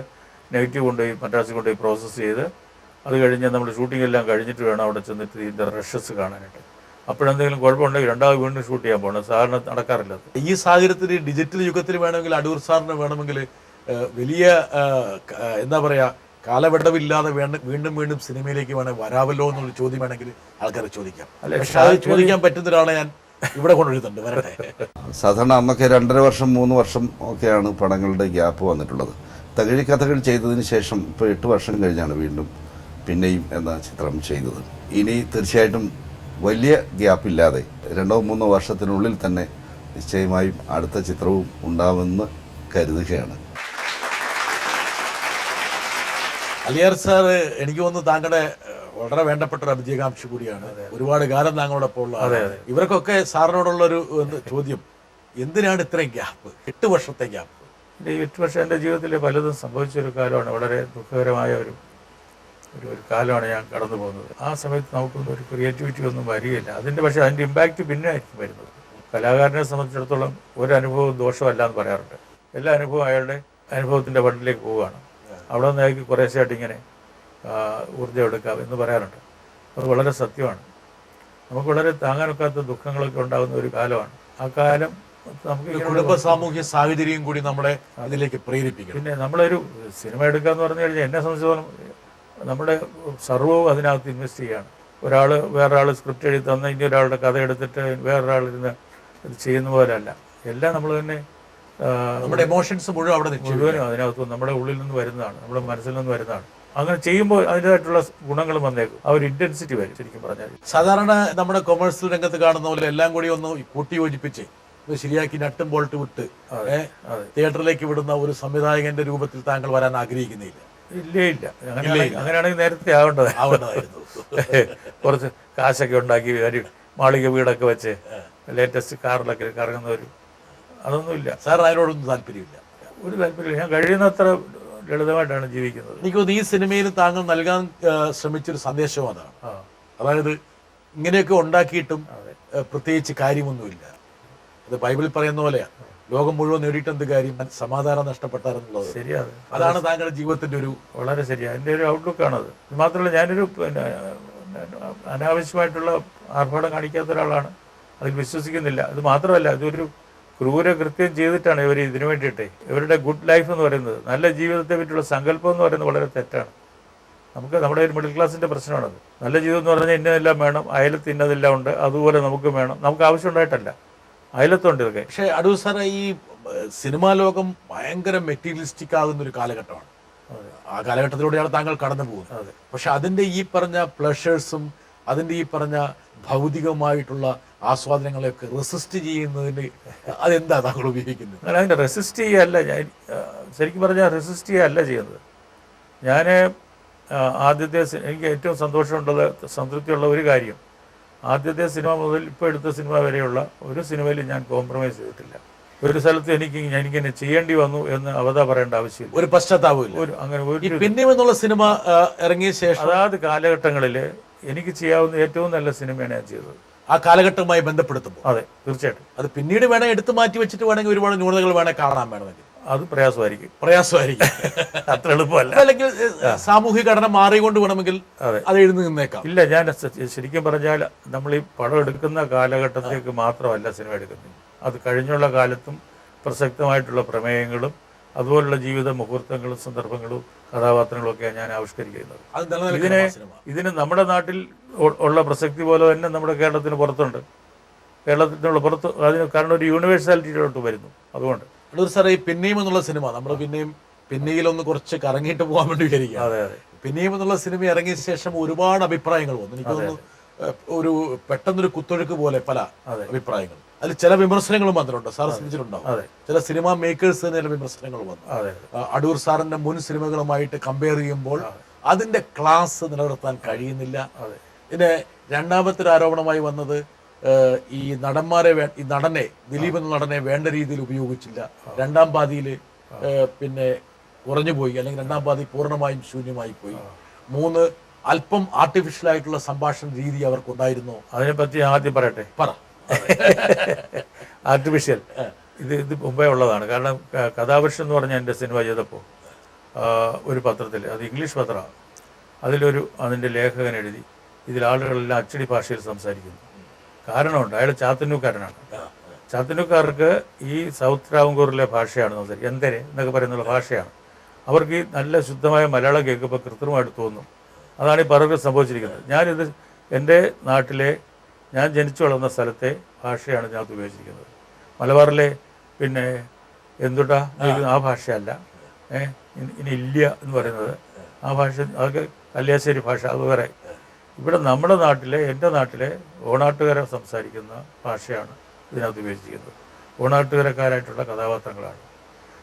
നെഗറ്റീവ് കൊണ്ടുപോയി മദ്രാസിൽ കൊണ്ടുപോയി പ്രോസസ്സ് ചെയ്ത് അത് കഴിഞ്ഞ് നമ്മൾ ഷൂട്ടിംഗ് എല്ലാം കഴിഞ്ഞിട്ട് വേണം അവിടെ ചെന്നിട്ട് ഇതിൻ്റെ റഷസ് കാണാനായിട്ട്. അപ്പോഴെന്തെങ്കിലും കുഴപ്പമുണ്ടെങ്കിൽ രണ്ടാമത് വീണ്ടും ഷൂട്ട് ചെയ്യാൻ പോകണം. സാറിന് നടക്കാറില്ല. ഈ സാഹചര്യത്തിൽ ഡിജിറ്റൽ യുഗത്തിൽ വേണമെങ്കിൽ അടൂർ സാറിന് വേണമെങ്കിൽ വലിയ എന്താ പറയുക കാലവിടവില്ലാതെ വീണ്ടും വീണ്ടും സിനിമയിലേക്ക് വരാമല്ലോ എന്നുള്ള ചോദ്യം വേണമെങ്കിൽ ആൾക്കാർ ചോദിക്കാം. പക്ഷെ അത് ചോദിക്കാൻ പറ്റുന്ന ഒരാളെ ഞാൻ ഇവിടെ കൊണ്ടുവരുന്നുണ്ട്. വരട്ടെ. സാധാരണ അന്നൊക്കെ 2.5 വർഷം 3 വർഷം ഒക്കെയാണ് പടങ്ങളുടെ ഗ്യാപ്പ് വന്നിട്ടുള്ളത്. തകഴി കഥകൾ ചെയ്തതിന് ശേഷം ഇപ്പോൾ 8 വർഷം കഴിഞ്ഞാണ് വീണ്ടും പിന്നെയും എന്ന ചിത്രം ചെയ്തത്. ഇനി തീർച്ചയായിട്ടും വലിയ ഗ്യാപ്പില്ലാതെ 2-3 വർഷത്തിനുള്ളിൽ തന്നെ നിശ്ചയമായും അടുത്ത ചിത്രവും ഉണ്ടാവുമെന്ന് കരുതുകയാണ്. അലിയാർ സാർ എനിക്ക് തോന്നുന്നു താങ്കളുടെ വളരെ വേണ്ടപ്പെട്ട ഒരു അഭിജയകാംക്ഷി കൂടിയാണ്. ഒരുപാട് കാലം താങ്കളോടൊപ്പം ഉള്ള ഇവർക്കൊക്കെ സാറിനോടുള്ളൊരു ചോദ്യം, എന്തിനാണ് ഇത്രയും ഗ്യാപ്പ്? 8 വർഷത്തെ ഗ്യാപ്പ്. എൻ്റെ 8 വർഷം എൻ്റെ ജീവിതത്തിൽ പലതും സംഭവിച്ചൊരു കാലമാണ്. വളരെ ദുഃഖകരമായ ഒരു കാലമാണ് ഞാൻ കടന്നു പോകുന്നത്. ആ സമയത്ത് നമുക്കൊന്നും ഒരു ക്രിയേറ്റിവിറ്റി ഒന്നും വരികയില്ല. പക്ഷേ അതിൻ്റെ ഇമ്പാക്റ്റ് പിന്നെ ആയിരിക്കും വരുന്നത്. കലാകാരനെ സംബന്ധിച്ചിടത്തോളം ഒരു അനുഭവം ദോഷമല്ല എന്ന് പറയാറുണ്ട്. എല്ലാ അനുഭവവും അയാളുടെ അനുഭവത്തിൻ്റെ ഫണ്ടിലേക്ക് പോവുകയാണ്. അവിടെ നിന്ന് അയാൾക്ക് കുറേശ്ശായിട്ട് ഇങ്ങനെ ഊർജ്ജം എടുക്കാം എന്ന് പറയാറുണ്ട്. അത് വളരെ സത്യമാണ്. നമുക്ക് വളരെ താങ്ങാനൊക്കാത്ത ദുഃഖങ്ങളൊക്കെ ഉണ്ടാകുന്ന ഒരു കാലമാണ്. ആ കാലം നമുക്ക് കുടുംബ സാമൂഹ്യ സാഹചര്യം കൂടി നമ്മളെ അതിലേക്ക് പ്രേരിപ്പിക്കും. പിന്നെ നമ്മളൊരു സിനിമ എടുക്കുക എന്ന് പറഞ്ഞു കഴിഞ്ഞാൽ എന്നെ സംബന്ധിച്ചിടത്തോളം നമ്മുടെ സർവ്വവും അതിനകത്ത് ഇൻവെസ്റ്റ് ചെയ്യുകയാണ്. വേറൊരാൾ സ്ക്രിപ്റ്റ് എഴുതി തന്ന ഇനി ഒരാളുടെ കഥ എടുത്തിട്ട് വേറൊരാളിരുന്ന് ഇത് ചെയ്യുന്ന പോലെയല്ല. എല്ലാം നമ്മൾ തന്നെ നമ്മുടെ എമോഷൻസ് മുഴുവനും അതിനകത്ത് നമ്മുടെ ഉള്ളിൽ നിന്ന് വരുന്നതാണ്, നമ്മുടെ മനസ്സിൽ നിന്ന് വരുന്നതാണ്. അങ്ങനെ ചെയ്യുമ്പോൾ അതിൻ്റെതായിട്ടുള്ള ഗുണങ്ങൾ വന്നേക്കും. ആ ഒരു ഇന്റൻസിറ്റി വരും. ശരിക്കും പറഞ്ഞാൽ സാധാരണ നമ്മുടെ കൊമേഴ്സ്യൽ രംഗത്ത് കാണുന്ന പോലെ എല്ലാം കൂടി ഒന്ന് കൂട്ടി യോജിപ്പിച്ച് ശരിയാക്കി നട്ടും ബോൾട്ട് വിട്ട് തിയേറ്ററിലേക്ക് വിടുന്ന ഒരു സംവിധായകന്റെ രൂപത്തിൽ താങ്കൾ വരാൻ ആഗ്രഹിക്കുന്നില്ല? ഇല്ല. അങ്ങനെയാണെങ്കിൽ നേരത്തെ ആവേണ്ടതായിരുന്നു. കുറച്ച് കാശൊക്കെ ഉണ്ടാക്കി മാളിക വീടൊക്കെ വെച്ച് ലേറ്റസ്റ്റ് കാറിലൊക്കെ കറങ്ങുന്നവർ അതൊന്നുമില്ല. സാർ അതിനോടൊന്നും താല്പര്യമില്ല? ഒരു താല്പര്യമില്ല. ഞാൻ കഴിയുന്നത്ര ലളിതമായിട്ടാണ് ജീവിക്കുന്നത്. എനിക്ക് തോന്നുന്നു ഈ സിനിമയിൽ താങ്കൾ നൽകാൻ ശ്രമിച്ചൊരു സന്ദേശവും അതാണ്. അതായത് ഇങ്ങനെയൊക്കെ ഉണ്ടാക്കിയിട്ടും പ്രത്യേകിച്ച് കാര്യമൊന്നുമില്ല. അത് ബൈബിളിൽ പറയുന്ന പോലെയാണ്, ലോകം മുഴുവൻ നേടിയിട്ട് എന്ത് കാര്യം, സമാധാനം നഷ്ടപ്പെട്ടാരെന്നുള്ളത്. ശരിയാണ്. അതാണ് താങ്കളുടെ ജീവിതത്തിന്റെ ഒരു വളരെ ശരിയാണ്. എൻ്റെ ഒരു ഔട്ട്ലുക്കാണത്. മാത്രമല്ല ഞാനൊരു അനാവശ്യമായിട്ടുള്ള ആർഭാടം കാണിക്കാത്ത ഒരാളാണ്. അതിൽ വിശ്വസിക്കുന്നില്ല. അത് മാത്രമല്ല, ഇതൊരു ക്രൂരകൃത്യം ചെയ്തിട്ടാണ് ഇവർ ഇതിനു വേണ്ടിയിട്ടേ. ഇവരുടെ ഗുഡ് ലൈഫ് എന്ന് പറയുന്നത്, നല്ല ജീവിതത്തെ പറ്റിയുള്ള സങ്കല്പം എന്ന് പറയുന്നത് വളരെ തെറ്റാണ്. നമ്മുടെ ഒരു മിഡിൽ ക്ലാസിൻ്റെ പ്രശ്നമാണത്. നല്ല ജീവിതം എന്ന് പറഞ്ഞാൽ ഇന്നതെല്ലാം വേണം, അയലത്ത് ഇന്നതെല്ലാം ഉണ്ട്, അതുപോലെ നമുക്ക് വേണം. നമുക്ക് ആവശ്യമുണ്ടായിട്ടല്ല, അയലത്തുണ്ട് ഇതൊക്കെ. പക്ഷേ അടൂർ സാറേ, ഈ സിനിമാ ലോകം ഭയങ്കര മെറ്റീരിയലിസ്റ്റിക് ആകുന്ന ഒരു കാലഘട്ടമാണ്. ആ കാലഘട്ടത്തിലൂടെയാണ് താങ്കൾ കടന്നു പോകുന്നത്. പക്ഷെ അതിൻ്റെ ഈ പറഞ്ഞ പ്ലഷേഴ്സും അതിൻ്റെ ഈ പറഞ്ഞ ഭൗതികമായിട്ടുള്ള ആസ്വാദനങ്ങളെയൊക്കെ റെസിസ്റ്റ് ചെയ്യുന്നതിന് അതെന്താ താങ്കൾ ഉപയോഗിക്കുന്നത്? അതിനെ റെസിസ്റ്റ് ചെയ്യുകയല്ല ഞാൻ, ശരിക്കും പറഞ്ഞാൽ റെസിസ്റ്റ് ചെയ്യുകയല്ല ചെയ്യുന്നത്. ഞാൻ ആദ്യത്തെ എനിക്ക് ഏറ്റവും സന്തോഷമുള്ളത്, സംതൃപ്തിയുള്ള ഒരു കാര്യം, ആദ്യത്തെ സിനിമ മുതൽ ഇപ്പോൾ എടുത്ത സിനിമ വരെയുള്ള ഒരു സിനിമയിൽ ഞാൻ കോംപ്രമൈസ് ചെയ്തിട്ടില്ല. ഒരു സ്ഥലത്ത് എനിക്കിങ്ങനെ ചെയ്യേണ്ടി വന്നു എന്ന് അവതാ പറയേണ്ട ആവശ്യമില്ല. ഒരു പശ്ചാത്താപമില്ല. പിന്നെയും എന്നുള്ള സിനിമ ഇറങ്ങിയ ശേഷം അതാത് കാലഘട്ടങ്ങളിൽ എനിക്ക് ചെയ്യാവുന്ന ഏറ്റവും നല്ല സിനിമയാണ് ഞാൻ ചെയ്തത്. ആ കാലഘട്ടവുമായി ബന്ധപ്പെടുത്തുമ്പോൾ അതെ, തീർച്ചയായിട്ടും. അത് പിന്നീട് വേണമെങ്കിൽ എടുത്തു മാറ്റി വെച്ചിട്ട് വേണമെങ്കിൽ ഒരുപാട് ന്യൂനതകൾ വേണമെങ്കിൽ കാണാൻ വേണമെങ്കിൽ അത് പ്രയാസമായിരിക്കും. അത്ര എളുപ്പമല്ല. അല്ലെങ്കിൽ സാമൂഹിക ഘടന മാറിക്കൊണ്ട് വേണമെങ്കിൽ അത് എഴുതി നിന്നേക്കാം. ഇല്ല, ഞാൻ ശരിക്കും പറഞ്ഞാൽ നമ്മൾ ഈ പടം എടുക്കുന്ന കാലഘട്ടത്തിലേക്ക് മാത്രമല്ല സിനിമ എടുക്കുന്നത്. അത് കഴിഞ്ഞുള്ള കാലത്തും പ്രസക്തമായിട്ടുള്ള പ്രമേയങ്ങളും അതുപോലുള്ള ജീവിത മുഹൂർത്തങ്ങളും സന്ദർഭങ്ങളും കഥാപാത്രങ്ങളും ഒക്കെയാണ് ഞാൻ ആവിഷ്കരിക്കുന്നത്. ഇതിന് നമ്മുടെ നാട്ടിൽ ഉള്ള പ്രസക്തി പോലെ തന്നെ നമ്മുടെ കേരളത്തിന് പുറത്തുണ്ട്. കേരളത്തിനുള്ള പുറത്ത് അതിന് കാരണം ഒരു യൂണിവേഴ്സാലിറ്റിയിലോട്ട് വരുന്നു. അതുകൊണ്ട് അടൂർ സാറേ, ഈ പിന്നെയും എന്നുള്ള സിനിമ നമ്മൾ പിന്നെയിലൊന്ന് കുറച്ച് കറങ്ങിയിട്ട് പോകാൻ വേണ്ടി വിചാരിക്കുക. അതെ. പിന്നെയും എന്നുള്ള സിനിമ ഇറങ്ങിയ ശേഷം ഒരുപാട് അഭിപ്രായങ്ങൾ വന്നു. എനിക്ക് തോന്നുന്നു ഒരു പെട്ടെന്നൊരു കുത്തൊഴുക്ക് പോലെ പല അഭിപ്രായങ്ങൾ. അതിൽ ചില വിമർശനങ്ങളും വന്നിട്ടുണ്ട്. സാർ ശ്രദ്ധിച്ചിട്ടുണ്ടാവും. ചില സിനിമാ മേക്കേഴ്സ് തന്നെ ചില വിമർശനങ്ങൾ വന്നു. അടൂർ സാറിന്റെ മുൻ സിനിമകളുമായിട്ട് കമ്പയർ ചെയ്യുമ്പോൾ അതിന്റെ ക്ലാസ് നിലനിർത്താൻ കഴിയുന്നില്ല. പിന്നെ രണ്ടാമത്തെ ഒരു ആരോപണമായി വന്നത് ഈ നടനെ ദിലീപ് എന്ന നടനെ വേണ്ട രീതിയിൽ ഉപയോഗിച്ചില്ല. രണ്ടാം പാതിയിൽ പിന്നെ കുറഞ്ഞുപോയി, അല്ലെങ്കിൽ രണ്ടാം പാതി പൂർണ്ണമായും ശൂന്യമായി പോയി. മൂന്ന്, അല്പം ആർട്ടിഫിഷ്യൽ ആയിട്ടുള്ള സംഭാഷണ രീതി അവർക്കുണ്ടായിരുന്നോ? അതിനെപ്പറ്റി ആദ്യം പറയട്ടെ. പറ. ആർട്ടിഫിഷ്യൽ ഇത് മുമ്പേ ഉള്ളതാണ്. കാരണം കഥാപുരുഷൻ എന്ന് പറഞ്ഞ എൻ്റെ സിനിമ ചെയ്തപ്പോൾ ഒരു പത്രത്തിൽ, അത് ഇംഗ്ലീഷ് പത്രമാണ്, അതിൻ്റെ ലേഖകൻ എഴുതി ഇതിൽ ആളുകളെല്ലാം അച്ചടി ഭാഷയിൽ സംസാരിക്കുന്നു. കാരണമുണ്ട്, അയാൾ ചാത്തന്നൂക്കാരനാണ്. ചാത്തന്നൂക്കാർക്ക് ഈ സൗത്ത് ട്രാവൻകൂറിലെ ഭാഷയാണ് സംസാരിക്കുക, എന്തരെ എന്നൊക്കെ പറയുന്നുള്ള ഭാഷയാണ്. അവർക്ക് ഈ നല്ല ശുദ്ധമായ മലയാളം കേൾക്കുമ്പോൾ കൃത്രിമമായിട്ട് തോന്നും. അതാണ് ഈ പലർക്കും സംഭവിച്ചിരിക്കുന്നത്. ഞാനിത് എൻ്റെ നാട്ടിലെ, ഞാൻ ജനിച്ചു വളർന്ന സ്ഥലത്തെ ഭാഷയാണ് ഞാൻ ഉപയോഗിച്ചിരിക്കുന്നത്. മലബാറിലെ പിന്നെ എന്തുട്ടാ ആ ഭാഷയല്ല, ഇനി ഇല്ല എന്ന് പറയുന്നത് ആ ഭാഷ, അതൊക്കെ കല്യാശ്ശേരി ഭാഷ, അത് വേറെ. ഇവിടെ നമ്മുടെ നാട്ടിലെ, എൻ്റെ നാട്ടിലെ ഓണാട്ടുകര സംസാരിക്കുന്ന ഭാഷയാണ് ഇതിനകത്ത് ഉപയോഗിച്ചിരിക്കുന്നത്. ഓണാട്ടുകരക്കാരായിട്ടുള്ള കഥാപാത്രങ്ങളാണ്.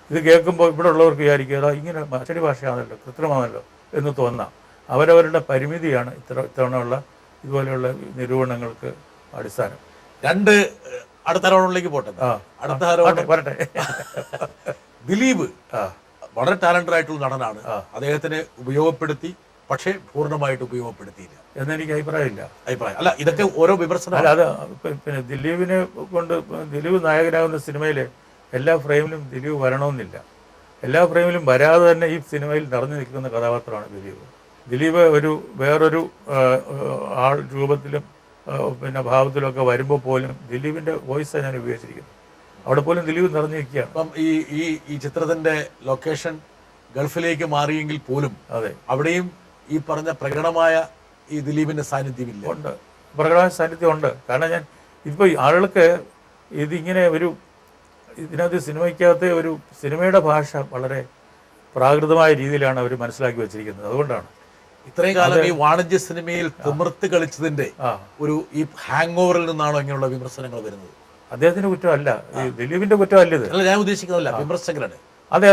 ഇത് കേൾക്കുമ്പോൾ ഇവിടെ ഉള്ളവർക്ക് വിചാരിക്കുക ഇങ്ങനെ അച്ചടി ഭാഷയാണല്ലോ, കൃത്രിമാണല്ലോ എന്ന് തോന്നാം. അവരവരുടെ പരിമിതിയാണ് ഇത്തവണയുള്ള ഇതുപോലെയുള്ള നിരൂപണങ്ങൾക്ക് അടിസ്ഥാനം. രണ്ട് അടുത്ത ആരോണിലേക്ക് പോട്ടെ. അടുത്ത ആരോപണം വരട്ടെ. ദിലീപ് വളരെ ടാലന്റഡ് ആയിട്ടുള്ള നടനാണ്. അദ്ദേഹത്തിനെ ഉപയോഗപ്പെടുത്തി, പക്ഷേ പൂർണ്ണമായിട്ട് ഉപയോഗപ്പെടുത്തിയില്ല എന്നെനിക്ക് അഭിപ്രായമില്ല. അല്ല, ഇതൊക്കെ ഓരോ വിമർശനം. അല്ല, അത് പിന്നെ ദിലീപിനെ കൊണ്ട്, ദിലീപ് നായകനാകുന്ന സിനിമയിൽ എല്ലാ ഫ്രെയിമിലും ദിലീപ് വരണമെന്നില്ല. എല്ലാ ഫ്രെയിമിലും വരാതെ തന്നെ ഈ സിനിമയിൽ നിറഞ്ഞു നിൽക്കുന്ന കഥാപാത്രമാണ് ദിലീപ്. ദിലീപ് വേറൊരു ആൾ രൂപത്തിലും പിന്നെ ഭാവത്തിലൊക്കെ വരുമ്പോൾ പോലും ദിലീപിൻ്റെ വോയിസാണ് ഞാൻ ഉപയോഗിച്ചിരിക്കുന്നത്. അവിടെ പോലും ദിലീപ് നിറഞ്ഞു നിൽക്കുകയാണ്. അപ്പം ഈ ചിത്രത്തിന്റെ ലൊക്കേഷൻ ഗൾഫിലേക്ക് മാറിയെങ്കിൽ പോലും അതെ, അവിടെയും ഈ പറഞ്ഞ പ്രകടമായ ഈ ദിലീപിന്റെ സാന്നിധ്യമില്ല. ഉണ്ട്, പ്രകടമായ സാന്നിധ്യം ഉണ്ട്. കാരണം ഞാൻ ഇപ്പോൾ ആളുകൾക്ക് ഇതിങ്ങനെ ഇതിനകത്ത് സിനിമയ്ക്കകത്ത് സിനിമയുടെ ഭാഷ വളരെ പ്രാകൃതമായ രീതിയിലാണ് അവർ മനസ്സിലാക്കി വെച്ചിരിക്കുന്നത്. അതുകൊണ്ടാണ് ഇത്രയും കാലം ഈ വാണിജ്യ സിനിമയിൽ തിമിർത്ത് കളിച്ചതിന്റെ ഈ ഹാങ് ഓവറിൽ നിന്നാണോ ഇങ്ങനെയുള്ള വിമർശനങ്ങൾ വരുന്നത്? അദ്ദേഹത്തിന്റെ കുറ്റമല്ല, ഈ ദിലീപിന്റെ കുറ്റമല്ല ഇത്. അല്ല, ഞാൻ ഉദ്ദേശിക്കുന്നതല്ല, വിമർശകരുടെ. അതെ,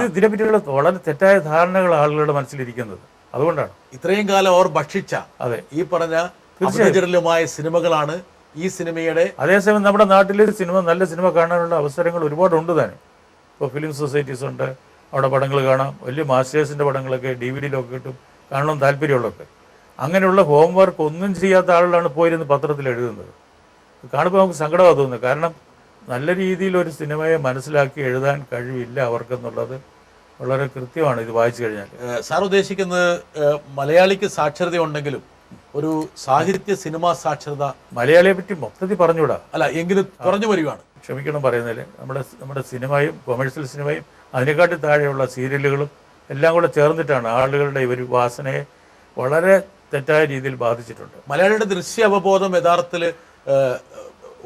ഇതിനെപ്പറ്റിയുള്ള വളരെ തെറ്റായ ധാരണകൾ ആളുകളുടെ മനസ്സിലിരിക്കുന്നത്. അതുകൊണ്ടാണ് ഇത്രയും കാലം അവർ ഭക്ഷിച്ച ഈ പറഞ്ഞ അഭിരുചികരമായ സിനിമകളാണ് ഈ സിനിമയുടെ. അതേസമയം നമ്മുടെ നാട്ടിൽ നല്ല സിനിമ കാണാനുള്ള അവസരങ്ങൾ ഒരുപാടുണ്ട് തന്നെ. ഇപ്പോൾ ഫിലിം സൊസൈറ്റീസ് ഉണ്ട്, അവിടെ പടങ്ങൾ കാണാം. വലിയ മാസ്റ്റേഴ്സിൻ്റെ പടങ്ങളൊക്കെ DVD-ലൊക്കെ കിട്ടും, കാണണം താല്പര്യമുള്ളതൊക്കെ. അങ്ങനെയുള്ള ഹോംവർക്ക് ഒന്നും ചെയ്യാത്ത ആളുകളാണ് പോയിരുന്ന് പത്രത്തിൽ എഴുതുന്നത്. കാണുമ്പോൾ നമുക്ക് സങ്കടമാണ് തോന്നുന്നത്. കാരണം നല്ല രീതിയിൽ ഒരു സിനിമയെ മനസ്സിലാക്കി എഴുതാൻ കഴിവില്ല അവർക്കെന്നുള്ളത് വളരെ കൃത്യമാണ് ഇത് വായിച്ചു കഴിഞ്ഞാൽ. സാർ ഉദ്ദേശിക്കുന്നത് മലയാളിക്ക് സാക്ഷരത ഉണ്ടെങ്കിലും ഒരു സാഹിത്യ സിനിമാ സാക്ഷരത മലയാളിയെ പറ്റി മൊത്തത്തിൽ പറഞ്ഞുകൂടാ. അല്ല, എങ്കിലും കുറഞ്ഞു വരികയാണ്. ക്ഷമിക്കണം പറയുന്നതിൽ നമ്മുടെ സിനിമയും കൊമേഴ്സ്യൽ സിനിമയും അതിനെക്കാട്ടി താഴെയുള്ള സീരിയലുകളും എല്ലാം കൂടെ ചേർന്നിട്ടാണ് ആളുകളുടെ ഒരു വാസനയെ വളരെ തെറ്റായ രീതിയിൽ ബാധിച്ചിട്ടുണ്ട്. മലയാളിയുടെ ദൃശ്യ അവബോധം യഥാർത്ഥത്തിൽ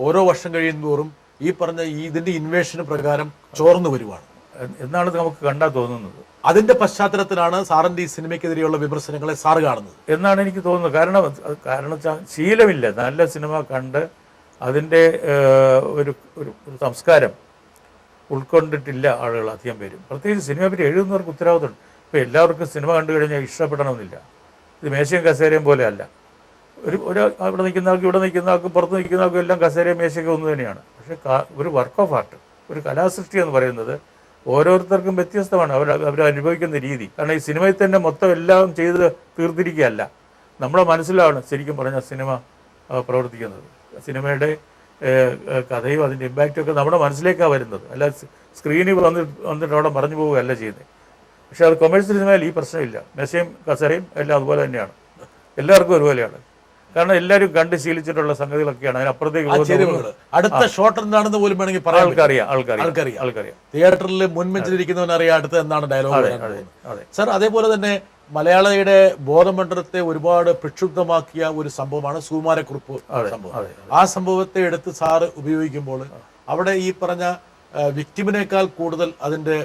ഓരോ വർഷം കഴിയുന്തോറും ഈ പറഞ്ഞ ഇതിന്റെ ഇൻവേഷന് പ്രകാരം ചോർന്നു വരുവാണ് എന്നാണ് നമുക്ക് കണ്ടാൽ തോന്നുന്നത്. അതിന്റെ പശ്ചാത്തലത്തിലാണ് സാറിന്റെ ഈ സിനിമയ്ക്കെതിരെയുള്ള വിമർശനങ്ങളെ സാറ് കാണുന്നത് എന്നാണ് എനിക്ക് തോന്നുന്നത്. കാരണം വെച്ചാൽ ശീലമില്ല. നല്ല സിനിമ കണ്ട് അതിൻ്റെ ഒരു സംസ്കാരം ഉൾക്കൊണ്ടിട്ടില്ല ആളുകൾ അധികം പേരും. പ്രത്യേകിച്ച് സിനിമയെ പറ്റി എഴുതുന്നവർക്ക് ഉത്തരവാദിത്തമുണ്ട്. ഇപ്പോൾ എല്ലാവർക്കും സിനിമ കണ്ടു കഴിഞ്ഞാൽ ഇഷ്ടപ്പെടണമെന്നില്ല. ഇത് മേശയും കസേരയും പോലെ അല്ല. അവിടെ നിൽക്കുന്ന ആൾക്കും ഇവിടെ നിൽക്കുന്ന ആൾക്കും പുറത്ത് നിൽക്കുന്ന ആൾക്കും എല്ലാം കസേരയും മേശയൊക്കെ ഒന്ന് തന്നെയാണ്. പക്ഷേ ഒരു വർക്ക് ഓഫ് ആർട്ട്, ഒരു കലാസൃഷ്ടി എന്ന് പറയുന്നത് ഓരോരുത്തർക്കും വ്യത്യസ്തമാണ്. അവർ അനുഭവിക്കുന്ന രീതി. കാരണം ഈ സിനിമയിൽ തന്നെ മൊത്തം എല്ലാം ചെയ്ത് തീർത്തിരിക്കുകയല്ല. നമ്മുടെ മനസ്സിലാണ് ശരിക്കും പറഞ്ഞാൽ സിനിമ പ്രവർത്തിക്കുന്നത്. സിനിമയുടെ കഥയും അതിൻ്റെ ഇമ്പാക്റ്റും ഒക്കെ നമ്മുടെ മനസ്സിലേക്കാണ് വരുന്നത്. അല്ല സ്ക്രീനിൽ വന്നിട്ട് അവിടെ പറഞ്ഞു പോവുകയല്ല ചെയ്യുന്നത്. പക്ഷേ അത് കൊമേഴ്സ്യൽ സിനിമയിൽ ഈ പ്രശ്നമില്ല. മെസ്സയും കസേരയും എല്ലാം അതുപോലെ തന്നെയാണ്, എല്ലാവർക്കും ഒരുപോലെയാണ്. കാരണം എല്ലാവരും കണ്ട് ശീലിച്ചിട്ടുള്ള സംഗതികളൊക്കെയാണ്. അതിനപ്പുറത്തേക്ക് അടുത്ത ഷോട്ട് എന്താണെന്ന് പോലും വേണമെങ്കിൽ പറയാം. ആൾക്കറിയാം. തിയേറ്ററിൽ മുൻപെഞ്ചിരിക്കുന്നവനറിയാം അടുത്ത എന്താണ് ഡയലോഗ്. സാർ, അതേപോലെ തന്നെ മലയാളിയുടെ ബോധമണ്ഡലത്തെ ഒരുപാട് പ്രക്ഷുബ്ധമാക്കിയ ഒരു സംഭവമാണ് സുകുമാരക്കുറുപ്പ് സംഭവം. ആ സംഭവത്തെ എടുത്ത് സാറ് ഉപയോഗിക്കുമ്പോൾ അവിടെ ഈ പറഞ്ഞ വിക്ടിമിനേക്കാൾ കൂടുതൽ അതിന്റെ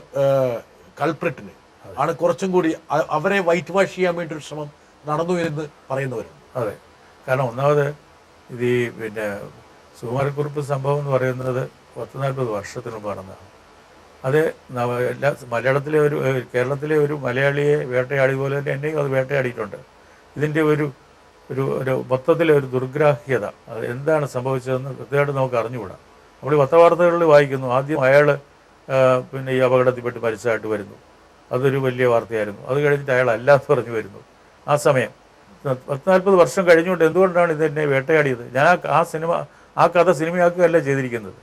കൾപ്രിറ്റിന് ആണ് കുറച്ചും കൂടി അവരെ വൈറ്റ് വാഷ് ചെയ്യാൻ വേണ്ടി ഒരു ശ്രമം നടന്നു എന്ന് പറയുന്നവരുണ്ട്. അതെ, കാരണം ഒന്നാമത് ഇത് പിന്നെ സുകുമാരക്കുറുപ്പ് സംഭവം എന്ന് പറയുന്നത് 40-40 വർഷത്തിന് മുമ്പ് നടന്നതാണ്. അത് മലയാളത്തിലെ കേരളത്തിലെ ഒരു മലയാളിയെ വേട്ടയാടി പോലെ തന്നെ എന്നെയും അത് വേട്ടയാടിയിട്ടുണ്ട്. ഇതിൻ്റെ ഒരു മൊത്തത്തിലെ ഒരു ദുർഗ്രാഹ്യത, അത് എന്താണ് സംഭവിച്ചതെന്ന് കൃത്യമായിട്ട് നമുക്ക് അറിഞ്ഞുകൂടാ. നമ്മൾ ഈ പത്രവാർത്തകളിൽ വായിക്കുന്നു, ആദ്യം അയാൾ പിന്നെ ഈ അപകടത്തിൽപ്പെട്ട് മരിച്ചതായിട്ട് വരുന്നു, അതൊരു വലിയ വാർത്തയായിരുന്നു. അത് കഴിഞ്ഞിട്ട് അയാൾ അല്ലാന്ന് പറഞ്ഞു വരുന്നു. ആ സമയം 40-40 വർഷം കഴിഞ്ഞുകൊണ്ട് എന്തുകൊണ്ടാണ് ഇതെന്നെ വേട്ടയാടിയത്? ഞാൻ ആ കഥ സിനിമയാക്കുകയല്ല ചെയ്തിരിക്കുന്നത്.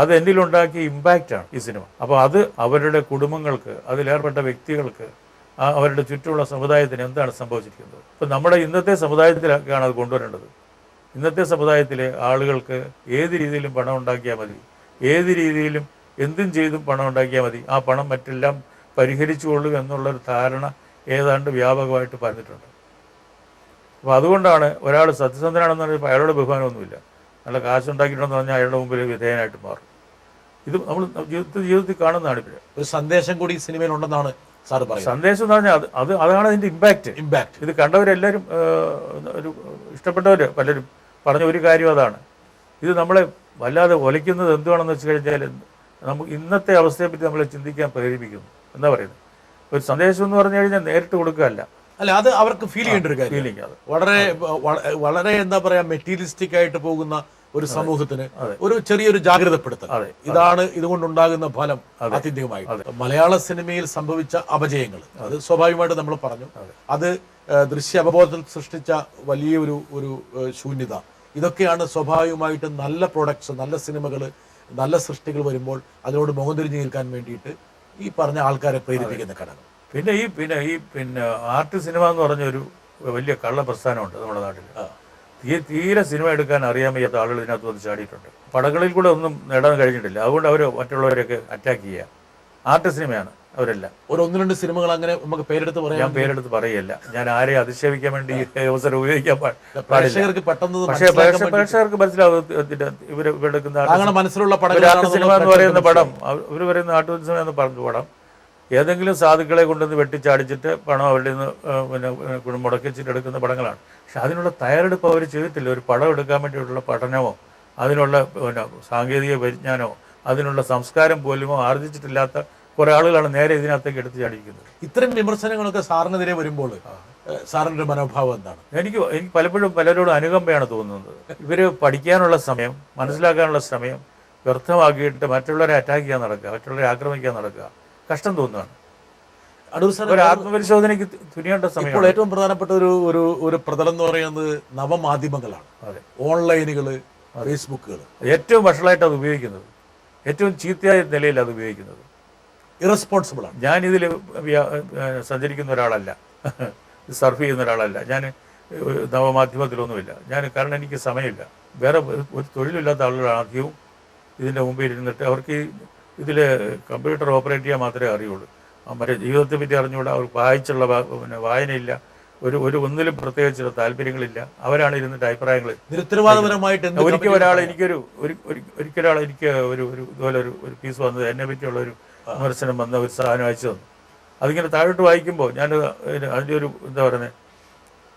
അത് എന്നിലുണ്ടാക്കിയ ഇമ്പാക്റ്റാണ് ഈ സിനിമ. അപ്പോൾ അത് അവരുടെ കുടുംബങ്ങൾക്ക്, അതിലേർപ്പെട്ട വ്യക്തികൾക്ക്, അവരുടെ ചുറ്റുമുള്ള സമുദായത്തിന് എന്താണ് സംഭവിച്ചിരിക്കുന്നത്? ഇപ്പം നമ്മുടെ ഇന്നത്തെ സമുദായത്തിലൊക്കെയാണ് അത് കൊണ്ടുവരേണ്ടത്. ഇന്നത്തെ സമുദായത്തിലെ ആളുകൾക്ക് ഏത് രീതിയിലും പണം ഉണ്ടാക്കിയാൽ മതി, ഏത് രീതിയിലും എന്തും ചെയ്തും പണം ഉണ്ടാക്കിയാൽ മതി, ആ പണം മറ്റെല്ലാം പരിഹരിച്ചുകൊള്ളും എന്നുള്ളൊരു ധാരണ ഏതാണ്ട് വ്യാപകമായിട്ട് പറഞ്ഞിട്ടുണ്ട്. അപ്പോൾ അതുകൊണ്ടാണ് ഒരാൾ സത്യസന്ധനാണെന്ന് പറഞ്ഞാൽ അയാളുടെ ബഹുമാനമൊന്നുമില്ല. നല്ല കാശുണ്ടാക്കിയിട്ടുണ്ടെന്ന് പറഞ്ഞാൽ അയാളുടെ മുമ്പിൽ വിധേയനായിട്ട് മാറും. ഇത് നമ്മൾ ജീവിതത്തിൽ കാണുന്നതാണ്. ഇപ്പോൾ ഒരു സന്ദേശം കൂടി ഈ സിനിമയിൽ ഉണ്ടെന്നാണ് സാർ പറയുന്നത്. സന്ദേശം എന്ന് പറഞ്ഞാൽ അതാണ് അതിൻ്റെ ഇമ്പാക്റ്റ്. ഇത് കണ്ടവരെല്ലാവരും ഒരു ഇഷ്ടപ്പെട്ടവർ പലരും പറഞ്ഞ ഒരു കാര്യം അതാണ്. ഇത് നമ്മളെ വല്ലാതെ ഒലയ്ക്കുന്നത് എന്തുവാണെന്ന് വെച്ച് കഴിഞ്ഞാൽ നമുക്ക് ഇന്നത്തെ അവസ്ഥയെപ്പറ്റി നമ്മളെ ചിന്തിക്കാൻ പ്രേരിപ്പിക്കുന്നു. എന്താ പറയുന്നത്? ഒരു സന്ദേശം എന്ന് പറഞ്ഞു കഴിഞ്ഞാൽ നേരിട്ട് കൊടുക്കുകയല്ല, അല്ല, അത് അവർക്ക് ഫീൽ ചെയ്യേണ്ട ഒരു കാര്യം. ഫീലിംഗ് അത് വളരെ എന്താ പറയാ, മെറ്റീരിയലിസ്റ്റിക് ആയിട്ട് പോകുന്ന ഒരു സമൂഹത്തിന് ഒരു ചെറിയൊരു ജാഗ്രതപ്പെടുത്തൽ, ഇതാണ് ഇതുകൊണ്ടുണ്ടാകുന്ന ഫലം. ആത്യന്തികമായിട്ട് മലയാള സിനിമയിൽ സംഭവിച്ച അപജയങ്ങൾ അത് സ്വാഭാവികമായിട്ട് നമ്മൾ പറഞ്ഞു. അത് ദൃശ്യ അവബോധത്തിൽ സൃഷ്ടിച്ച വലിയ ഒരു ശൂന്യത, ഇതൊക്കെയാണ് സ്വാഭാവികമായിട്ട് നല്ല പ്രോഡക്ട്സ്, നല്ല സിനിമകൾ, നല്ല സൃഷ്ടികൾ വരുമ്പോൾ അതിനോട് മുഖം തിരിഞ്ഞു നിൽക്കാൻ വേണ്ടിയിട്ട് ഈ പറഞ്ഞ ആൾക്കാരെ പ്രേരിപ്പിക്കുന്ന ഘടകം. പിന്നെ ആർട്ട് സിനിമ എന്ന് പറഞ്ഞൊരു വലിയ കള്ള പ്രസ്ഥാനമുണ്ട് നമ്മുടെ നാട്ടിൽ. തീരെ സിനിമ എടുക്കാൻ അറിയാൻ വയ്യാത്ത ആളുകൾ ഇതിനകത്ത് വന്ന് ചാടിയിട്ടുണ്ട്. പടങ്ങളിൽ കൂടെ ഒന്നും നേടാൻ കഴിഞ്ഞിട്ടില്ല. അതുകൊണ്ട് അവർ മറ്റുള്ളവരെയൊക്കെ അറ്റാക്ക് ചെയ്യുക. ആർട്ട് സിനിമയാണ് അവരെല്ലാം. ഒരു 1-2 സിനിമകൾ അങ്ങനെ നമുക്ക് പേരെടുത്ത് പറയാം. ഞാൻ പേരെടുത്ത് പറയില്ല. ഞാൻ ആരെയും അധിക്ഷേപിക്കാൻ വേണ്ടി അവസരം ഉപയോഗിക്കാൻ പ്രേക്ഷകർക്ക് പെട്ടെന്ന് പക്ഷേ പ്രേക്ഷകർക്ക് മനസ്സിലാവും ഇവരെടുക്കുന്ന മനസ്സിലുള്ള ആർട്ട് സിനിമ എന്ന് പറയുന്ന പടം, ഇവർ പറയുന്ന ആർട്ട് സിനിമ എന്ന് പറഞ്ഞ പടം ഏതെങ്കിലും സാധുക്കളെ കൊണ്ടുവന്ന് വെട്ടിച്ചാടിച്ചിട്ട് പണം അവരുടെ നിന്ന് മുടക്കിച്ചിട്ട് എടുക്കുന്ന പടങ്ങളാണ്. പക്ഷെ അതിനുള്ള തയ്യാറെടുപ്പ് അവർ ചെയ്തിട്ടില്ല. ഒരു പടം എടുക്കാൻ വേണ്ടിയിട്ടുള്ള പഠനമോ അതിനുള്ള സാങ്കേതിക പരിജ്ഞാനമോ അതിനുള്ള സംസ്കാരം പോലുമോ ആർജിച്ചിട്ടില്ലാത്ത കുറെ ആളുകളാണ് നേരെ ഇതിനകത്തേക്ക് എടുത്ത് ചാടിയിരിക്കുന്നത്. ഇത്തരം വിമർശനങ്ങളൊക്കെ സാറിനെതിരെ വരുമ്പോൾ സാറിൻ്റെ മനോഭാവം എന്താണ്? എനിക്ക് പലപ്പോഴും പലരോടും അനുകമ്പയാണ് തോന്നുന്നത്. ഇവർ പഠിക്കാനുള്ള സമയം, മനസ്സിലാക്കാനുള്ള സമയം വ്യർത്ഥമാക്കിയിട്ട് മറ്റുള്ളവരെ അറ്റാക്ക് ചെയ്യാൻ നടക്കുക, മറ്റുള്ളവരെ ആക്രമിക്കാൻ നടക്കുക, കഷ്ടം തോന്നുകയാണ്. ഒരു ആത്മപരിശോധനയ്ക്ക് തുനിയേണ്ട സമയം. ഇപ്പോൾ ഏറ്റവും പ്രധാനപ്പെട്ട ഒരു പ്രതലം എന്ന് പറയുന്നത് നവമാധ്യമങ്ങളാണ്. അതെ, ഓൺലൈനുകൾ, ഫേസ്ബുക്കുകൾ ഏറ്റവും വഷളായിട്ട് അത് ഉപയോഗിക്കുന്നത്, ഏറ്റവും ചീത്തയായ നിലയിൽ അത് ഉപയോഗിക്കുന്നത്. ഇറസ്പോൺസിബിൾ ആണ്. ഞാനിതിൽ സഞ്ചരിക്കുന്ന ഒരാളല്ല, സർഫ് ചെയ്യുന്ന ഒരാളല്ല. ഞാൻ നവമാധ്യമത്തിലൊന്നുമില്ല. കാരണം എനിക്ക് സമയമില്ല. വേറെ ഒരു തൊഴിലില്ലാത്ത ആളുകളാണ് അധികവും ഇതിൻ്റെ മുമ്പിൽ ഇരുന്നിട്ട്. അവർക്ക് ഇതിൽ കമ്പ്യൂട്ടർ ഓപ്പറേറ്റ് ചെയ്യാൻ മാത്രമേ അറിയുള്ളൂ. മറ്റേ ജീവിതത്തെ പറ്റി അറിഞ്ഞുകൂടാ. അവർക്ക് വായിച്ചുള്ള വായനയില്ല, ഒന്നിലും പ്രത്യേകിച്ചുള്ള താല്പര്യങ്ങളില്ല. അവരാണ് ഇരുന്നിട്ട് അഭിപ്രായങ്ങൾ നിരുത്തരവാദപരമായിട്ട്. ഒരിക്കലൊരാൾ എനിക്ക് ഇതുപോലെ ഒരു പീസ് വന്നത്, എന്നെ പറ്റിയുള്ള ഒരു വിമർശനം വന്ന ഒരു സാധനം അയച്ചു തന്നു. അതിങ്ങനെ താഴോട്ട് വായിക്കുമ്പോൾ ഞാൻ അതിൻ്റെ എന്താ പറയുന്നത്,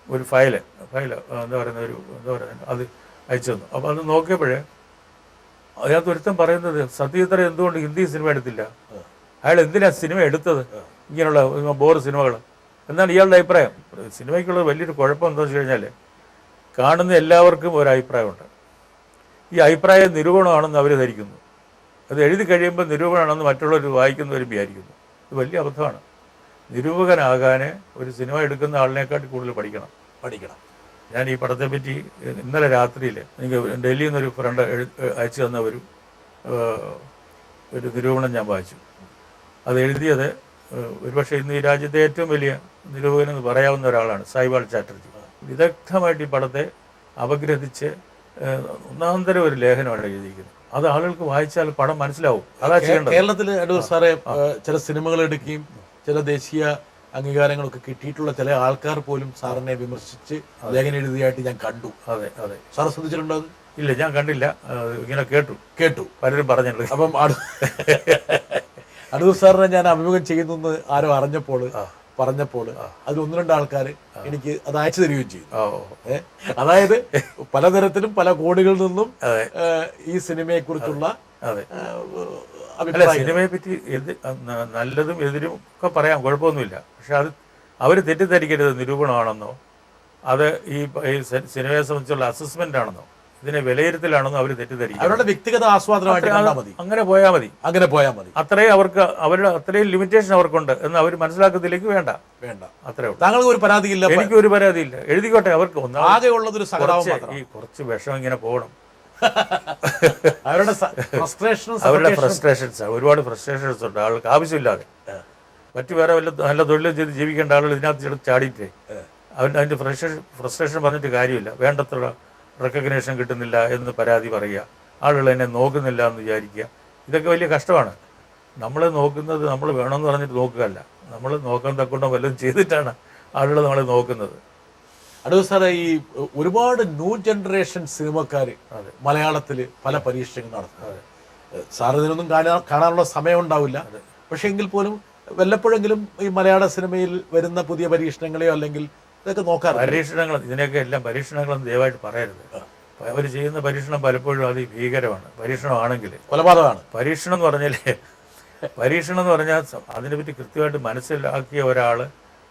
ഒരു ഫയല് അത് അയച്ചു തന്നു. അപ്പോൾ അത് നോക്കിയപ്പോഴേ അതിനകത്ത് ഒരുത്തം പറയുന്നത്, സത്യജിത്ര എന്തുകൊണ്ട് ഹിന്ദി സിനിമ എടുത്തില്ല? അയാൾ എന്തിനാ സിനിമ എടുത്തത്, ഇങ്ങനെയുള്ള ബോറ് സിനിമകൾ എന്നാണ് ഇയാളുടെ അഭിപ്രായം. സിനിമയ്ക്കുള്ള വലിയൊരു കുഴപ്പം എന്താണെന്ന് വെച്ച് കഴിഞ്ഞാൽ കാണുന്ന എല്ലാവർക്കും ഒരഭിപ്രായമുണ്ട്. ഈ അഭിപ്രായം നിരൂപണമാണെന്ന് അവർ ധരിക്കുന്നു. അത് എഴുതി കഴിയുമ്പോൾ നിരൂപണമാണെന്ന് മറ്റുള്ളവർ വായിക്കുന്നവരും വിചാരിക്കുന്നു. ഇത് വലിയ അബദ്ധമാണ്. നിരൂപകനാകാൻ ഒരു സിനിമ എടുക്കുന്ന ആളിനെക്കാട്ടി കൂടുതൽ പഠിക്കണം. ഞാൻ ഈ പടത്തെപ്പറ്റി ഇന്നലെ രാത്രിയിൽ എനിക്ക് ഡൽഹിയിൽ നിന്നൊരു ഫ്രണ്ട് അയച്ചു തന്ന ഒരു നിരൂപണം ഞാൻ വായിച്ചു. അത് എഴുതിയത് ഒരുപക്ഷെ ഇന്ന് ഈ രാജ്യത്തെ ഏറ്റവും വലിയ നിരൂപകനെന്ന് പറയാവുന്ന ഒരാളാണ്, സായിബാൾ ചാറ്റർജി. വിദഗ്ധമായിട്ട് ഈ പടത്തെ അപഗ്രഥിച്ച് ഒന്നാന്തരം ഒരു ലേഖനമാണ് എഴുതിയിരിക്കുന്നത്. അത് ആളുകൾക്ക് വായിച്ചാൽ പടം മനസ്സിലാവും. അതാ ചെയ്യേണ്ടത്. കേരളത്തിൽ അടൂർ സാറേ ചില സിനിമകൾ എടുക്കുകയും ചില ദേശീയ അംഗീകാരങ്ങളൊക്കെ കിട്ടിയിട്ടുള്ള ചില ആൾക്കാർ പോലും സാറിനെ വിമർശിച്ച് ലേഖനം എഴുതിയായിട്ട് ഞാൻ കണ്ടു. അതെ, സാർ ശ്രദ്ധിച്ചിട്ടുണ്ടോ? ഇല്ല, ഞാൻ കണ്ടില്ല. ഇങ്ങനെ കേട്ടു പലരും പറഞ്ഞിട്ടുണ്ട്. അപ്പം അടൂർ സാറിനെ ഞാൻ അഭിമുഖം ചെയ്യുന്നു ആരോ പറഞ്ഞപ്പോൾ അതിൽ 1-2 ആൾക്കാർ എനിക്ക് അത് അയച്ചു തരികയും ചെയ്തു. അതായത് പലതരത്തിലും പല കോണുകളിൽ നിന്നും ഈ സിനിമയെ കുറിച്ചുള്ള സിനിമയെ പറ്റി നല്ലതും എതിരും ഒക്കെ പറയാം, കുഴപ്പമൊന്നുമില്ല. പക്ഷെ അത് അവർ തെറ്റിദ്ധരിക്കരുത് നിരൂപണമാണെന്നോ അത് ഈ സിനിമയെ സംബന്ധിച്ചുള്ള അസസ്മെന്റ് ആണെന്നോ. ഇതിനെ വിലയിരുത്തലാണെന്ന് അവർ തെറ്റിദ്ധരിക്കും. അവരുടെ വ്യക്തിഗത ആസ്വാദനമായിട്ട് കണ്ടാൽ മതി. അങ്ങനെ പോയാൽ മതി, അങ്ങനെ പോയാൽ മതി. അത്രയും അവർക്ക് അവരുടെ അത്രയും ലിമിറ്റേഷൻ അവർക്കുണ്ട് എന്ന് അവർ മനസ്സിലാക്കത്തിലേക്ക് വേണ്ട. അത്രേ ഉള്ളൂ. താങ്കൾക്ക് ഒരു പരാതിയില്ല? എനിക്ക് ഒരു പരാതിയില്ല. എഴുതിക്കോട്ടെ. അവർക്ക് ആകെ ഉള്ളതൊരു ഈ കുറച്ച് വിഷം ഇങ്ങനെ പോകണം. അവരുടെ ഫ്രസ്ട്രേഷൻസ്, ഒരുപാട് ഫ്രസ്ട്രേഷൻസ് ഉണ്ട് ആൾക്ക് ആവശ്യമില്ലാതെ. മറ്റു വേറെ വല്ല നല്ല തൊഴിലും ചെയ്ത് ജീവിക്കേണ്ട ആളുകൾ ഇതിനകത്ത് ചാടിയിട്ടേ അതിൻ്റെ ഫ്രസ്ട്രേഷൻ പറഞ്ഞിട്ട് കാര്യമില്ല. വേണ്ടത്ര റെക്കഗ്നേഷൻ കിട്ടുന്നില്ല എന്ന് പരാതി പറയുക, ആളുകൾ എന്നെ നോക്കുന്നില്ല എന്ന് വിചാരിക്കുക, ഇതൊക്കെ വലിയ കഷ്ടമാണ്. നമ്മൾ നോക്കുന്നത് നമ്മൾ വേണമെന്ന് പറഞ്ഞിട്ട് നോക്കുകയല്ല, നമ്മൾ നോക്കാൻ തക്കൊണ്ട് വല്ലതും ചെയ്തിട്ടാണ് ആളുകൾ നമ്മളെ നോക്കുന്നത്. അടൂർ സാറേ, ഈ ഒരുപാട് ന്യൂ ജനറേഷൻ സിനിമക്കാർ മലയാളത്തിൽ പല പരീക്ഷണങ്ങൾ നടത്തുന്നത്, സാർ ഇതിനൊന്നും കാണാനുള്ള സമയം ഉണ്ടാവില്ല, പക്ഷെ എങ്കിൽ പോലും വല്ലപ്പോഴെങ്കിലും ഈ മലയാള സിനിമയിൽ വരുന്ന പുതിയ പരീക്ഷണങ്ങളെയോ അല്ലെങ്കിൽ ഇതൊക്കെ നോക്കാം. പരീക്ഷണങ്ങൾ, ഇതിനൊക്കെ എല്ലാം പരീക്ഷണങ്ങളൊന്നും ദയവായിട്ട് പറയരുത്. അവർ ചെയ്യുന്ന പരീക്ഷണം പലപ്പോഴും അത് ഭീകരമാണ്. പരീക്ഷണമാണെങ്കിൽ കൊലപാതകമാണ്. പരീക്ഷണം എന്ന് പറഞ്ഞാൽ അതിനെപ്പറ്റി കൃത്യമായിട്ട് മനസ്സിലാക്കിയ ഒരാൾ,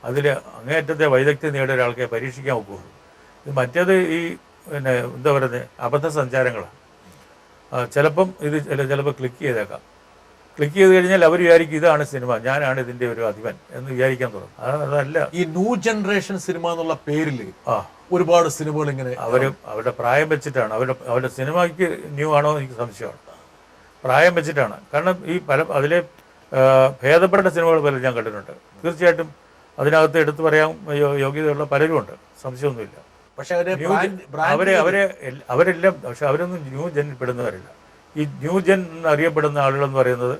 അതിൽ അങ്ങേയറ്റത്തെ വൈദഗ്ധ്യം നേടിയ ഒരാൾക്കേ പരീക്ഷിക്കാൻ ഒക്കുള്ളൂ. ഇത് മറ്റേത് ഈ പിന്നെ എന്താ പറയുന്നത്, അബദ്ധ സഞ്ചാരങ്ങളാണ്. ചിലപ്പം ഇത് ചിലപ്പോൾ ക്ലിക്ക് ചെയ്തേക്കാം. ക്ലിക്ക് ചെയ്ത് കഴിഞ്ഞാൽ അവർ വിചാരിക്കും ഇതാണ് സിനിമ, ഞാനാണ് ഇതിൻ്റെ ഒരു അധിപൻ എന്ന് വിചാരിക്കാൻ തുടങ്ങും. അതല്ല ഈ ന്യൂ ജനറേഷൻ സിനിമ എന്നുള്ള പേരിൽ ഒരുപാട് സിനിമകൾ ഇങ്ങനെ അവരുടെ പ്രായം വെച്ചിട്ടാണ്. അവരുടെ സിനിമയ്ക്ക് ന്യൂ ആണോ എനിക്ക് സംശയമാണ്. പ്രായം വെച്ചിട്ടാണ്. കാരണം ഈ അതിലെ ഭേദപ്പെട്ട സിനിമകൾ പലരും ഞാൻ കണ്ടിട്ടുണ്ട്. തീർച്ചയായിട്ടും അതിനകത്ത് എടുത്തു പറയാൻ യോഗ്യതയുള്ള പലരുമുണ്ട്, സംശയമൊന്നുമില്ല. പക്ഷെ അവരെല്ലാം പക്ഷെ അവരൊന്നും ന്യൂ ജെന്നിൽ പെടുന്നവരല്ല. ഈ ന്യൂ ജെൻ എന്നറിയപ്പെടുന്ന ആളുകളെന്ന് പറയുന്നത്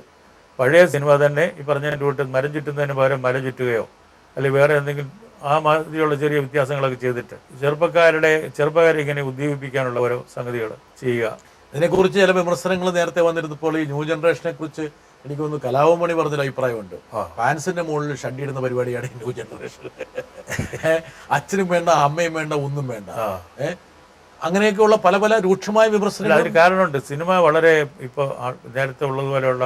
പഴയ സിനിമ തന്നെ ഈ പറഞ്ഞതിൻ്റെ കൂട്ട് മരം ചുറ്റുന്നതിന് പകരം മരം ചുറ്റുകയോ അല്ലെങ്കിൽ വേറെ എന്തെങ്കിലും ആ മാതിരിയുള്ള ചെറിയ വ്യത്യാസങ്ങളൊക്കെ ചെയ്തിട്ട് ചെറുപ്പക്കാരെ ഇങ്ങനെ ഉദ്ദീപിപ്പിക്കാനുള്ള ഓരോ സംഗതികൾ ചെയ്യുക. ഇതിനെക്കുറിച്ച് ചില വിമർശനങ്ങൾ നേരത്തെ വന്നിരുന്നപ്പോൾ ഈ ന്യൂ ജനറേഷനെ കുറിച്ച് എനിക്ക് തോന്നുന്നു കലാഭവമണി പറഞ്ഞൊരു അഭിപ്രായമുണ്ട്. ഫാൻസിന്റെ മുകളിൽ ഷഡിയിടുന്ന പരിപാടിയാണ് ഈ ന്യൂ ജനറേഷൻ. അച്ഛനും വേണ്ട, അമ്മയും വേണ്ട, ഒന്നും വേണ്ട. അങ്ങനെയൊക്കെയുള്ള പല പല രൂക്ഷമായ വിമർശനങ്ങൾ. അതിന് കാരണമുണ്ട്. സിനിമ വളരെ ഇപ്പോൾ നേരത്തെ ഉള്ളതുപോലെയുള്ള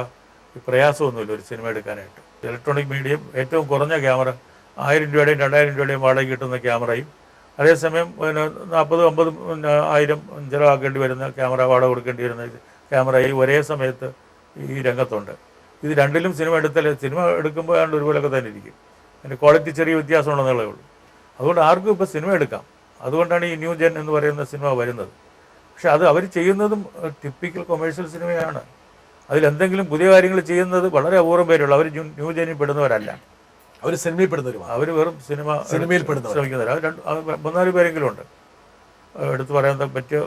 പ്രയാസമൊന്നുമില്ല ഒരു സിനിമ എടുക്കാനായിട്ട്. ഇലക്ട്രോണിക് മീഡിയം ഏറ്റവും കുറഞ്ഞ ക്യാമറ 1000 രൂപയുടെയും 2000 രൂപയുടെയും വാടക കിട്ടുന്ന ക്യാമറയും അതേസമയം 40-50-1000 ചിലവാക്കേണ്ടി വരുന്ന ക്യാമറ വാടക കൊടുക്കേണ്ടി വരുന്ന ക്യാമറയും ഒരേ സമയത്ത് ഈ രംഗത്തുണ്ട്. ഇത് രണ്ടിലും സിനിമ എടുക്കുമ്പോൾ ഒരുപോലൊക്കെ തന്നെ ഇരിക്കും. അതിൻ്റെ ക്വാളിറ്റി ചെറിയ വ്യത്യാസമുണ്ടെന്നുള്ളതേ ഉള്ളൂ. അതുകൊണ്ട് ആർക്കും ഇപ്പോൾ സിനിമ എടുക്കാം. അതുകൊണ്ടാണ് ഈ ന്യൂ ജെൻ എന്ന് പറയുന്ന സിനിമ വരുന്നത്. പക്ഷെ അത് അവർ ചെയ്യുന്നതും ടിപ്പിക്കൽ കൊമേഴ്ഷ്യൽ സിനിമയാണ്. അതിലെന്തെങ്കിലും പുതിയ കാര്യങ്ങൾ ചെയ്യുന്നത് വളരെ അപൂർവം പേരുള്ളൂ. Our new Jenil പെടുന്നവരല്ല. അവർ സിനിമയിൽ പെടുന്നവരും, അവർ വെറും സിനിമയിൽ ശ്രമിക്കുന്നവർ. അവർ 3-4 പേരെങ്കിലും ഉണ്ട് എടുത്തു പറയാൻ പറ്റിയ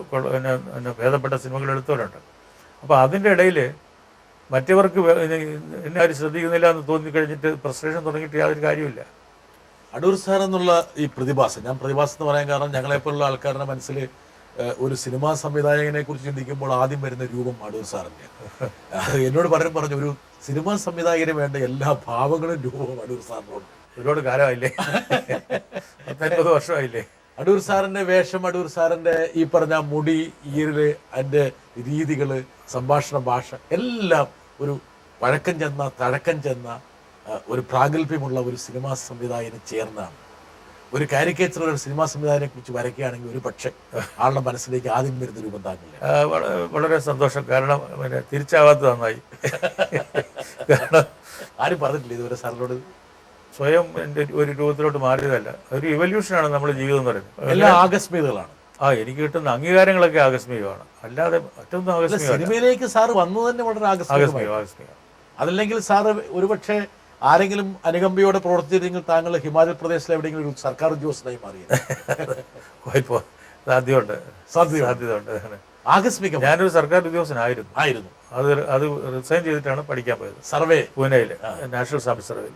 ഭേദപ്പെട്ട സിനിമകൾ എടുത്തവരുണ്ട്. അപ്പോൾ അതിൻ്റെ ഇടയിൽ മറ്റവർക്ക് എന്നെ ആരും ശ്രദ്ധിക്കുന്നില്ല എന്ന് തോന്നിക്കഴിഞ്ഞിട്ട് ഫ്രസ്ട്രേഷൻ തുടങ്ങിയിട്ട് യാതൊരു കാര്യമില്ല. അടൂർ സാർ എന്നുള്ള ഈ പ്രതിഭാസം, ഞാൻ പ്രതിഭാസം എന്ന് പറയാൻ കാരണം ഞങ്ങളെപ്പോലുള്ള ആൾക്കാരുടെ മനസ്സിൽ ഒരു സിനിമാ സംവിധായകനെ കുറിച്ച് ചിന്തിക്കുമ്പോൾ ആദ്യം വരുന്ന രൂപം അടൂർ സാറിൻ്റെ. എന്നോട് പറഞ്ഞു ഒരു സിനിമാ സംവിധായകന് വേണ്ട എല്ലാ ഭാവങ്ങളും രൂപവും അടൂർ സാറിനുണ്ട്. ഒരുപാട് കാലമായില്ലേ, 50 വർഷമായില്ലേ. അടൂർ സാറിൻ്റെ വേഷം, അടൂർ സാറിൻ്റെ ഈ പറഞ്ഞ മുടി, ഈരല്, അതിൻ്റെ രീതികൾ, സംഭാഷണ ഭാഷ എല്ലാം ഒരു തഴക്കം ചെന്ന ഒരു പ്രാഗൽഭ്യമുള്ള ഒരു സിനിമാ സംവിധായകന് ചേർന്നാണ്. ഒരു കാരിക്കേച്ചർ ഒരു സിനിമാ സംവിധായകനെ കുറിച്ച് വരയ്ക്കുകയാണെങ്കിൽ ഒരു പക്ഷേ ആളുടെ മനസ്സിലേക്ക് ആദ്യം വരുന്ന രൂപം താങ്ങില്ല. വളരെ സന്തോഷം. കാരണം തിരിച്ചാവാത്ത നന്നായി. കാരണം ആരും പറഞ്ഞിട്ടില്ല ഇതുവരെ സാറിനോട്. സ്വയം എൻ്റെ ഒരു രൂപത്തിലോട്ട് മാറിയതല്ല, ഒരു ഇവല്യൂഷനാണ് നമ്മുടെ ജീവിതം എന്ന് പറയുന്നത്. എല്ലാം ആകസ്മികതകളാണ്. എനിക്ക് കിട്ടുന്ന അംഗീകാരങ്ങളൊക്കെ ആകസ്മികമാണ്, അല്ലാതെ മറ്റൊന്നും ആകസ്മികമാണ്. സിനിമയിലേക്ക് സാറ് വന്നു തന്നെ വളരെ ആകസ്മികം. അതല്ലെങ്കിൽ സാറ് ഒരുപക്ഷെ ആരെങ്കിലും അനുകമ്പയോടെ പ്രവർത്തിച്ചിരുന്നെങ്കിൽ താങ്കൾ ഹിമാചൽ പ്രദേശിലെ എവിടെയെങ്കിലും ഒരു സർക്കാർ ഉദ്യോഗസ്ഥനായി മാറിയത് സാധ്യതയുണ്ട്. ആകസ്മികം. ഞാനൊരു സർക്കാർ ഉദ്യോഗസ്ഥനായിരുന്നു. അത് റിസൈൻ ചെയ്തിട്ടാണ് പഠിക്കാൻ പോയത്. സർവേ, പൂനെയിൽ നാഷണൽ സാമ്പിൾ സർവേയിൽ.